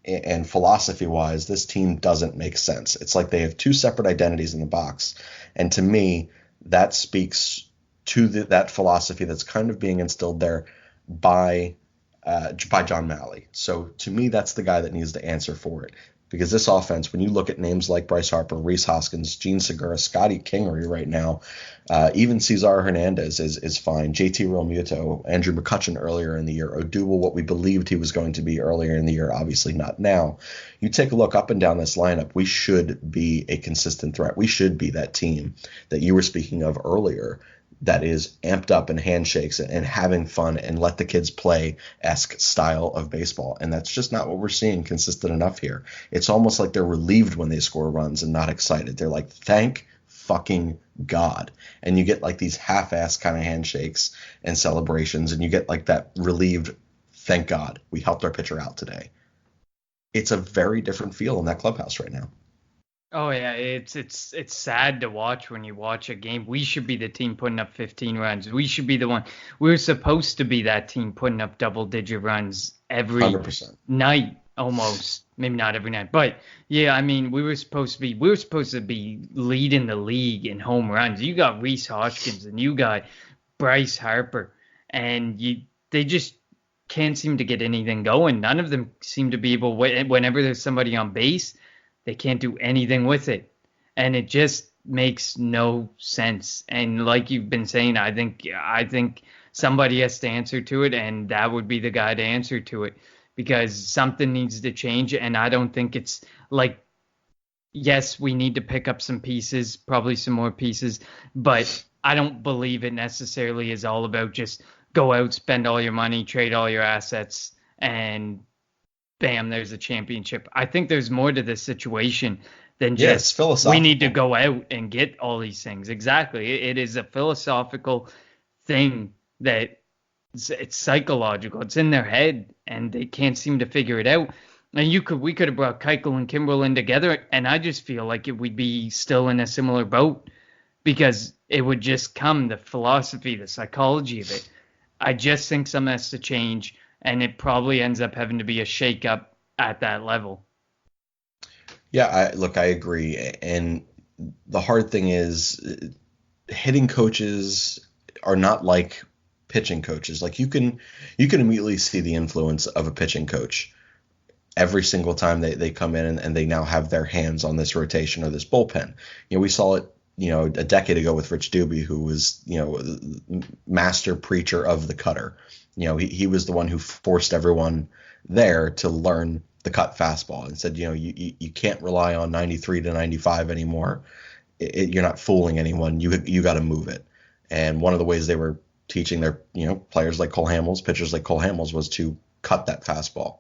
and philosophy-wise, this team doesn't make sense. It's like they have two separate identities in the box. And to me, that speaks to that philosophy that's kind of being instilled there by John Malley. So to me, that's the guy that needs to answer for it. Because this offense, when you look at names like Bryce Harper, Rhys Hoskins, Gene Segura, Scotty Kingery right now, even Cesar Hernandez is fine. JT Realmuto, Andrew McCutchen earlier in the year, Odubel, what we believed he was going to be earlier in the year, obviously not now. You take a look up and down this lineup, we should be a consistent threat. We should be that team that you were speaking of earlier that is amped up in handshakes and having fun and let the kids play-esque style of baseball. And that's just not what we're seeing consistent enough here. It's almost like they're relieved when they score runs and not excited. They're like, thank fucking God. And you get like these half-ass kind of handshakes and celebrations, and you get like that relieved, thank God we helped our pitcher out today. It's a very different feel in that clubhouse right now. Oh yeah, it's sad to watch when you watch a game. We should be the team putting up 15 runs. We should be the one. We're supposed to be that team putting up double-digit runs every 100%. night, almost. Maybe not every night, but yeah. I mean, we were supposed to be leading the league in home runs. You got Rhys Hoskins and you got Bryce Harper, and they just can't seem to get anything going. None of them seem to be able. Whenever there's somebody on base, they can't do anything with it. And it just makes no sense. And like you've been saying, I think somebody has to answer to it, and that would be the guy to answer to it, because something needs to change. And I don't think it's like yes, we need to pick up some pieces, probably some more pieces, but I don't believe it necessarily is all about just go out, spend all your money, trade all your assets, and bam, there's a championship. I think there's more to this situation than Yeah, it's just we need to philosophical. go out and get all these things. Exactly. It is a philosophical thing that it's psychological. It's in their head and they can't seem to figure it out. And we could have brought Keuchel and Kimberlin together, and I just feel like it would be still in a similar boat because it would just come the philosophy, the psychology of it. I just think something has to change, and it probably ends up having to be a shakeup at that level. Yeah, I agree. And the hard thing is hitting coaches are not like pitching coaches. Like you can immediately see the influence of a pitching coach every single time they come in and they now have their hands on this rotation or this bullpen. We saw it, a decade ago with Rich Doobie, who was, the master preacher of the cutter. He was the one who forced everyone there to learn the cut fastball and said, you can't rely on 93 to 95 anymore. You're not fooling anyone. You got to move it. And one of the ways they were teaching their, players like Cole Hamels, pitchers like Cole Hamels, was to cut that fastball.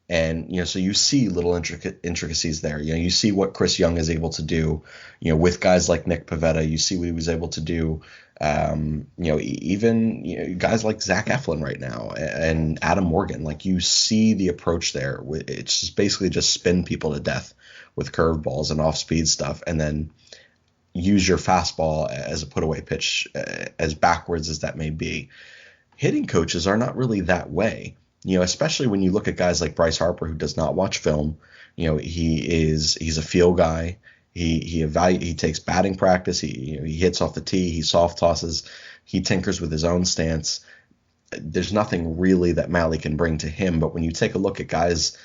And, so you see little intricacies there. You see what Chris Young is able to do, with guys like Nick Pivetta. You see what he was able to do, even guys like Zach Eflin right now and Adam Morgan. Like, you see the approach there. It's just basically just spin people to death with curveballs and off-speed stuff, and then use your fastball as a put-away pitch, as backwards as that may be. Hitting coaches are not really that way. Especially when you look at guys like Bryce Harper, who does not watch film. He's a feel guy. He takes batting practice. He hits off the tee. He soft tosses. He tinkers with his own stance. There's nothing really that Malley can bring to him. But when you take a look at guys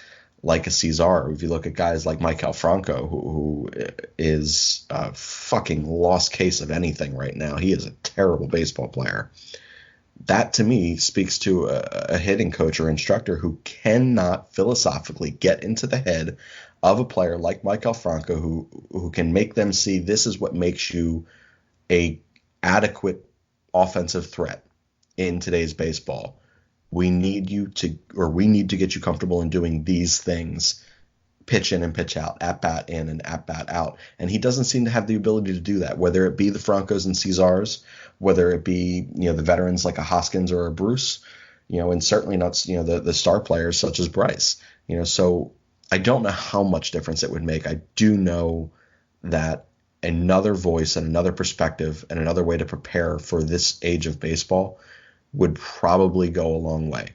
like a Cesar, if you look at guys like Maikel Franco, who is a fucking lost case of anything right now. He is a terrible baseball player. That, to me, speaks to a hitting coach or instructor who cannot philosophically get into the head of a player like Maikel Franco, who can make them see this is what makes you a adequate offensive threat in today's baseball. We need to get you comfortable in doing these things. Pitch in and pitch out, at bat in and at bat out. And he doesn't seem to have the ability to do that, whether it be the Francos and Cesars, whether it be, the veterans like a Hoskins or a Bruce, and certainly not, the star players such as Bryce. So I don't know how much difference it would make. I do know that another voice and another perspective and another way to prepare for this age of baseball would probably go a long way.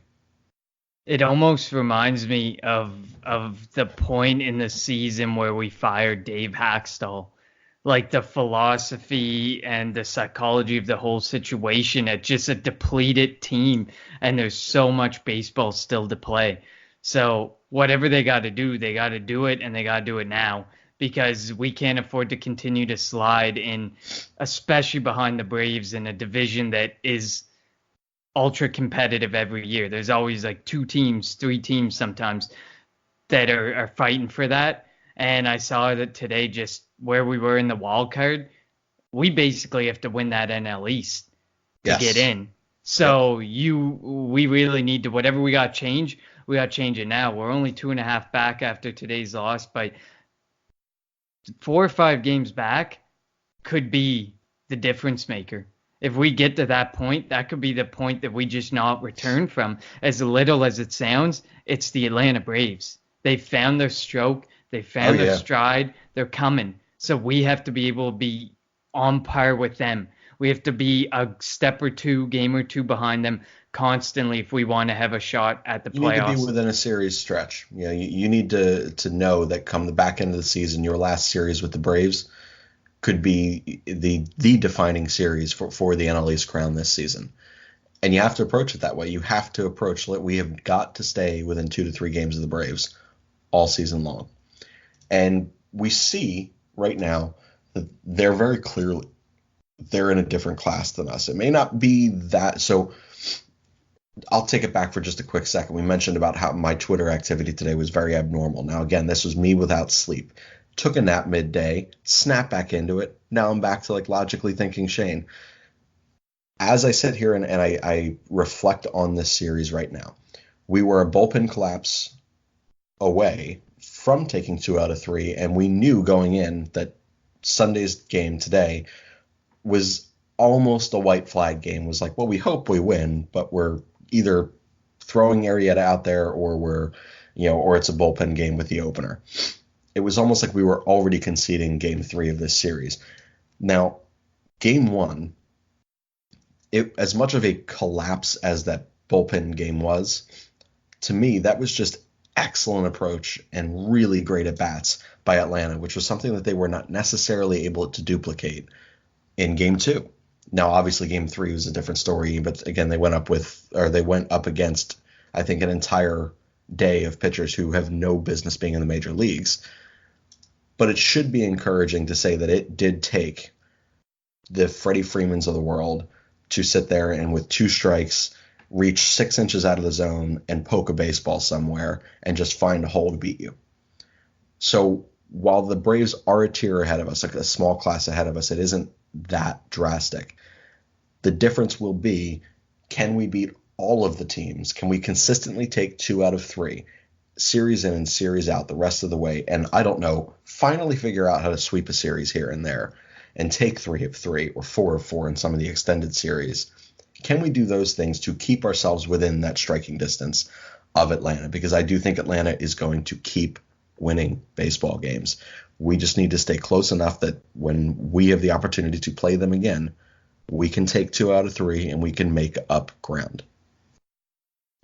It almost reminds me of the point in the season where we fired Dave Haxtell. Like, the philosophy and the psychology of the whole situation at just a depleted team, and there's so much baseball still to play. So whatever they got to do it, and they got to do it now, because we can't afford to continue to slide in, especially behind the Braves in a division that is ultra competitive every year. There's always like 2 teams, 3 teams sometimes that are fighting for that. And I saw that today, just where we were in the wild card, we basically have to win that NL East to get in. So we really need to, whatever we got to change it now. We're only 2.5 back after today's loss, but 4 or 5 games back could be the difference maker. If we get to that point, that could be the point that we just not return from. As little as it sounds, it's the Atlanta Braves. They found their stroke. They found their stride. They're coming. So we have to be able to be on par with them. We have to be a step or two, game or two behind them constantly if we want to have a shot at the playoffs. You need to be within a series stretch. You need to know that come the back end of the season, your last series with the Braves could be the defining series for the NL East crown this season. And you have to approach it that way. You have to approach it. We have got to stay within 2 to 3 games of the Braves all season long. And we see right now that they're very clearly, they're in a different class than us. It may not be that. So I'll take it back for just a quick second. We mentioned about how my Twitter activity today was very abnormal. Now, again, this was me without sleep. took a nap midday, snapped back into it. Now I'm back to like logically thinking Shane. As I sit here and I reflect on this series right now, we were a bullpen collapse away from taking 2 out of 3, and we knew going in that Sunday's game today was almost a white flag game. Was like, well, we hope we win, but we're either throwing Arrieta out there or or it's a bullpen game with the opener. It was almost like we were already conceding game 3 of this series. Now, game 1, as much of a collapse as that bullpen game was, to me, that was just excellent approach and really great at bats by Atlanta, which was something that they were not necessarily able to duplicate in game 2. Now, obviously, game 3 was a different story, but again, they went up against, I think, an entire day of pitchers who have no business being in the major leagues. But it should be encouraging to say that it did take the Freddie Freemans of the world to sit there and with 2 strikes reach 6 inches out of the zone and poke a baseball somewhere and just find a hole to beat you. So while the Braves are a tier ahead of us, like a small class ahead of us, it isn't that drastic. The difference will be, can we beat all of the teams? Can we consistently take 2 out of 3, series in and series out the rest of the way? And I don't know, finally figure out how to sweep a series here and there and take 3 of 3 or 4 of 4 in some of the extended series. Can we do those things to keep ourselves within that striking distance of Atlanta? Because I do think Atlanta is going to keep winning baseball games. We just need to stay close enough that when we have the opportunity to play them again, we can take 2 out of 3 and we can make up ground.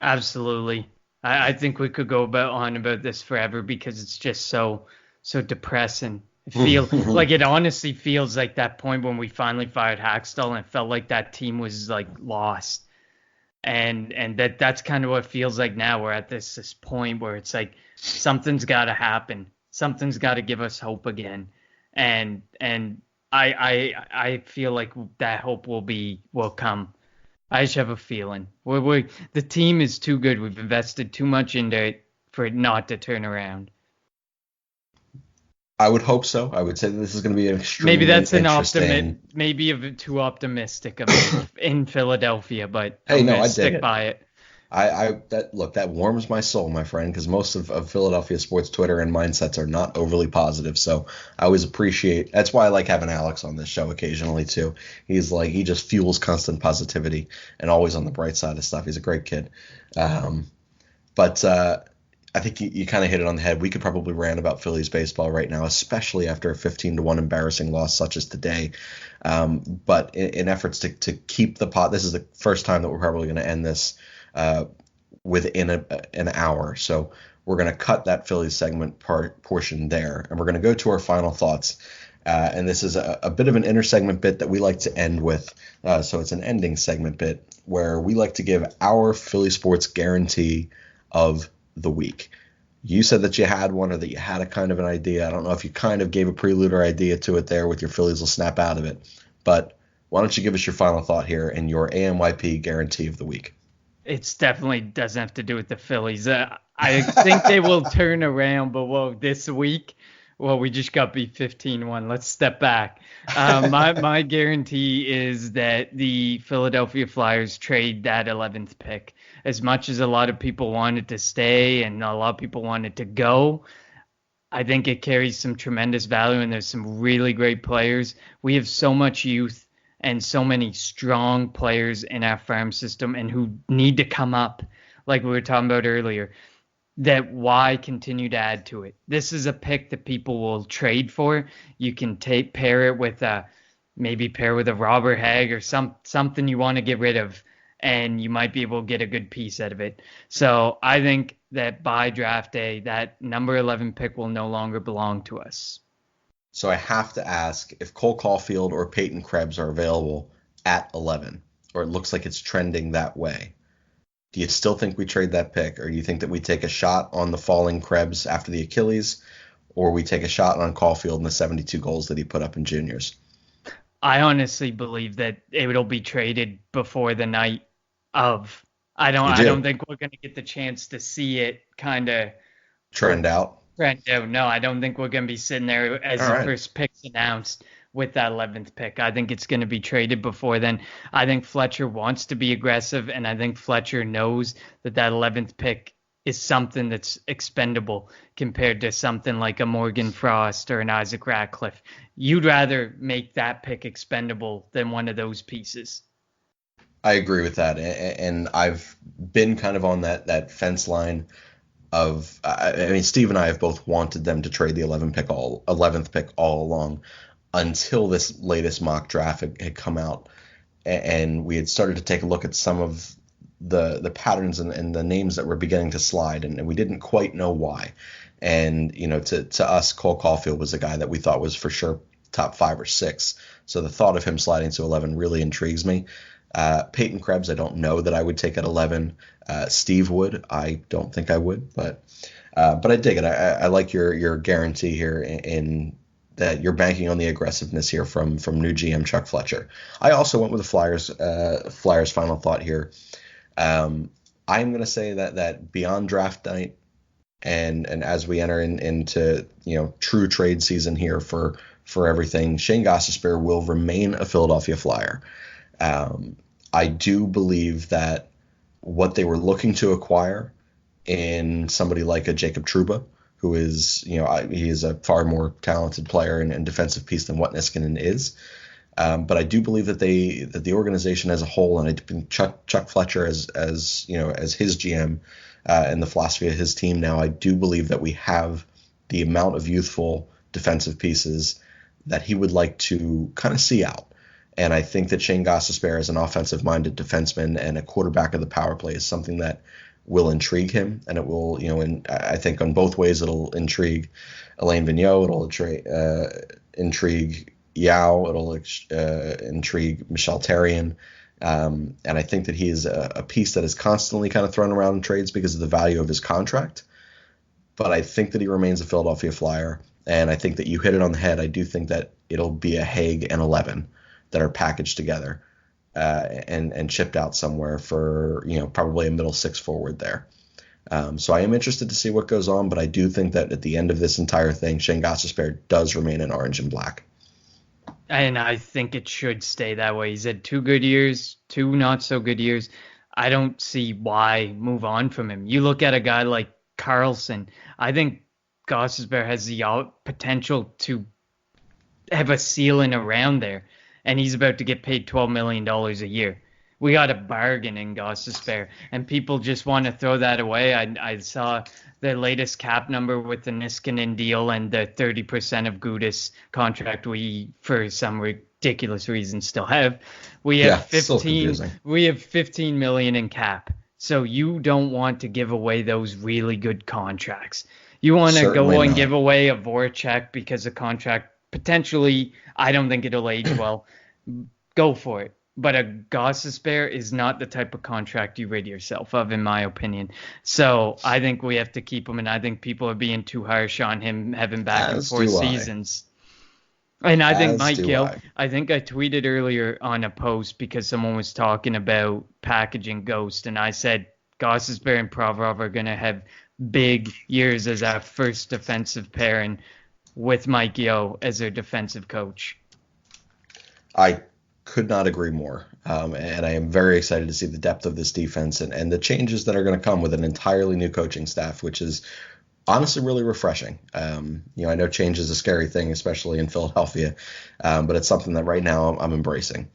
Absolutely. I think we could go on about this forever because it's just so depressing. It honestly feels like that point when we finally fired Hackstall, and it felt like that team was like lost. And that's kind of what it feels like now. We're at this point where it's like something's got to happen. Something's got to give us hope again. And I feel like that hope will come. I just have a feeling. The team is too good. We've invested too much into it for it not to turn around. I would hope so. I would say that this is going to be an extremely maybe that's an interesting... maybe a bit too optimistic of it in Philadelphia, but hey, no, I stick by it. That warms my soul, my friend, because most of Philadelphia sports Twitter and mindsets are not overly positive. So I always appreciate. That's why I like having Alex on this show occasionally too. He just fuels constant positivity and always on the bright side of stuff. He's a great kid. But I think you kind of hit it on the head. We could probably rant about Phillies baseball right now, especially after a 15-1 embarrassing loss such as today. But in efforts to keep the pot, this is the first time that we're probably going to end this within an hour. So we're going to cut that Phillies segment portion there, and we're going to go to our final thoughts. And this is a bit of an inter-segment bit that we like to end with. So it's an ending segment bit where we like to give our Philly sports guarantee of the week. You said that you had one, or that you had a kind of an idea. I don't know if you kind of gave a prelude or idea to it there with your Phillies will snap out of it. But why don't you give us your final thought here and your ANYP guarantee of the week? It's definitely doesn't have to do with the Phillies. I think they will turn around, but this week, we just got beat 15-1. Let's step back. My guarantee is that the Philadelphia Flyers trade that 11th pick. As much as a lot of people wanted to stay and a lot of people wanted to go, I think it carries some tremendous value, and there's some really great players. We have so much youth and so many strong players in our farm system and who need to come up, like we were talking about earlier, that why continue to add to it? This is a pick that people will trade for. You can pair it with a Robert Hagg or something you want to get rid of, and you might be able to get a good piece out of it. So I think that by draft day, that number 11 pick will no longer belong to us. So I have to ask if Cole Caulfield or Peyton Krebs are available at 11, or it looks like it's trending that way. Do you still think we trade that pick, or do you think that we take a shot on the falling Krebs after the Achilles, or we take a shot on Caulfield and the 72 goals that he put up in juniors? I honestly believe that it'll be traded before the night of. I don't think we're going to get the chance to see it kind of trend out. Right. No, I don't think we're going to be sitting there as All the right. first pick's announced with that 11th pick. I think it's going to be traded before then. I think Fletcher wants to be aggressive, and I think Fletcher knows that that 11th pick is something that's expendable compared to something like a Morgan Frost or an Isaac Ratcliffe. You'd rather make that pick expendable than one of those pieces. I agree with that, and I've been kind of on that fence line of. I mean, Steve and I have both wanted them to trade the 11th pick all along, until this latest mock draft had come out, and we had started to take a look at some of the patterns and the names that were beginning to slide, and we didn't quite know why. And to us, Cole Caulfield was a guy that we thought was for sure top 5 or 6. So the thought of him sliding to 11 really intrigues me. Peyton Krebs, I don't know that I would take at 11. Steve would. I don't think I would, but I dig it. I like your guarantee here in that you're banking on the aggressiveness here from new GM Chuck Fletcher. I also went with the Flyers. Flyers final thought here. I'm going to say that beyond draft night and as we enter into true trade season here for everything, Shane Gostisbehere will remain a Philadelphia Flyer. I do believe that what they were looking to acquire in somebody like a Jacob Trouba, who is, he is a far more talented player and defensive piece than what Niskanen is. But I do believe that the organization as a whole, and Chuck Fletcher as his GM and the philosophy of his team now, I do believe that we have the amount of youthful defensive pieces that he would like to kind of see out. And I think that Shane Gostisbehere as an offensive-minded defenseman and a quarterback of the power play is something that will intrigue him, and it will, I think on both ways it'll intrigue Alain Vigneault, it'll intrigue Yao, it'll intrigue Michel Therrien, and I think that he is a piece that is constantly kind of thrown around in trades because of the value of his contract. But I think that he remains a Philadelphia Flyer, and I think that you hit it on the head. I do think that it'll be a Haig and 11 that are packaged together and shipped out somewhere for probably a middle 6 forward there. So I am interested to see what goes on, but I do think that at the end of this entire thing, Shane Gostisbehere does remain in orange and black. And I think it should stay that way. He's had 2 good years, 2 not so good years. I don't see why move on from him. You look at a guy like Carlson. I think Gostisbehere has the potential to have a ceiling around there, and he's about to get paid $12 million a year. We got a bargain in Gostisbehere, and people just want to throw that away. I saw the latest cap number with the Niskanen deal and the 30% of Gudis contract we, for some ridiculous reason, still have. We have 15 million in cap. So you don't want to give away those really good contracts. You want to go and give away a Voracek because a contract potentially, I don't think it'll age well. Go for it. But a Gostisbehere is not the type of contract you rid yourself of, in my opinion. So I think we have to keep him, and I think people are being too harsh on him having back and forth seasons. And I think Mike Gill, I think I tweeted earlier on a post because someone was talking about packaging Ghost, and I said Gostisbehere and Provorov are going to have big years as our first defensive pairing with Mike Yeo as their defensive coach. I could not agree more. And I am very excited to see the depth of this defense and the changes that are going to come with an entirely new coaching staff, which is honestly really refreshing. I know change is a scary thing, especially in Philadelphia, but it's something that right now I'm embracing.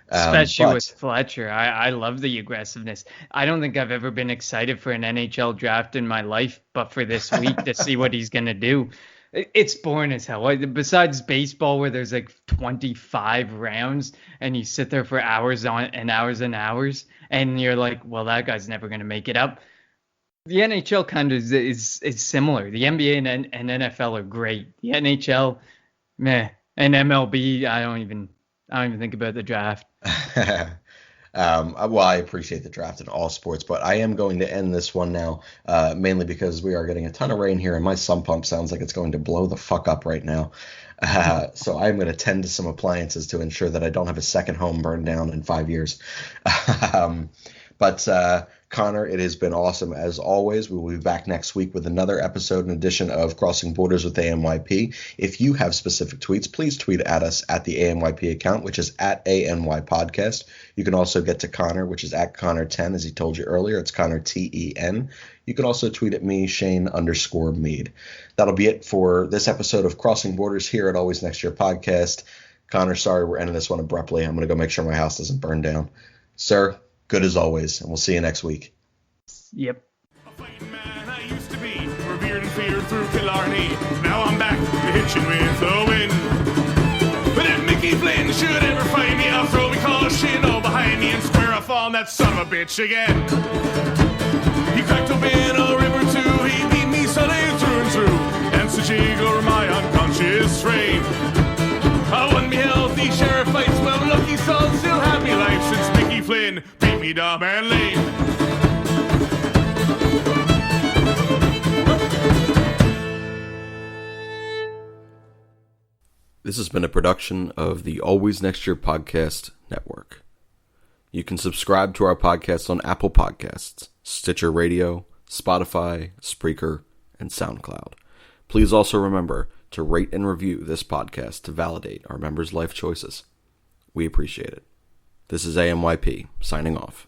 Especially with Fletcher. I love the aggressiveness. I don't think I've ever been excited for an NHL draft in my life, but for this week to see what he's going to do. It's boring as hell. Besides baseball, where there's like 25 rounds and you sit there for hours and hours, and you're like, well, that guy's never going to make it up. The NHL kind of is similar. The NBA and NFL are great. The NHL, meh. And MLB, I don't even think about the draft. Well, I appreciate the draft in all sports, but I am going to end this one now, mainly because we are getting a ton of rain here, and my sump pump sounds like it's going to blow the fuck up right now. So I'm going to tend to some appliances to ensure that I don't have a second home burned down in 5 years. But Connor, it has been awesome as always. We will be back next week with another episode and edition of Crossing Borders with ANYP. If you have specific tweets, please tweet at us at the ANYP account, which is at ANY Podcast. You can also get to Connor, which is at Connor10, as he told you earlier. It's Connor TEN. You can also tweet at me, Shane_Mead. That'll be it for this episode of Crossing Borders here at Always Next Year Podcast. Connor, sorry we're ending this one abruptly. I'm going to go make sure my house doesn't burn down. Sir, good as always, and we'll see you next week. Yep. A fighting man I used to be, revered and feared through Killarney. Now I'm back to hitching with the wind. But if Mickey Flynn should ever find me, I'll throw me caution behind me and square off on that son of a bitch again. He cracked open a rib or two, he beat me Sunday through and through, and such jiggle over my unconscious frame. I won me healthy sheriff fights, well lucky son, still have me life since Mickey Flynn beat me dumb and lame. This has been a production of the Always Next Year Podcast Network. You can subscribe to our podcast on Apple Podcasts, Stitcher Radio, Spotify, Spreaker, and SoundCloud. Please also remember to rate and review this podcast to validate our members' life choices. We appreciate it. This is ANYP, signing off.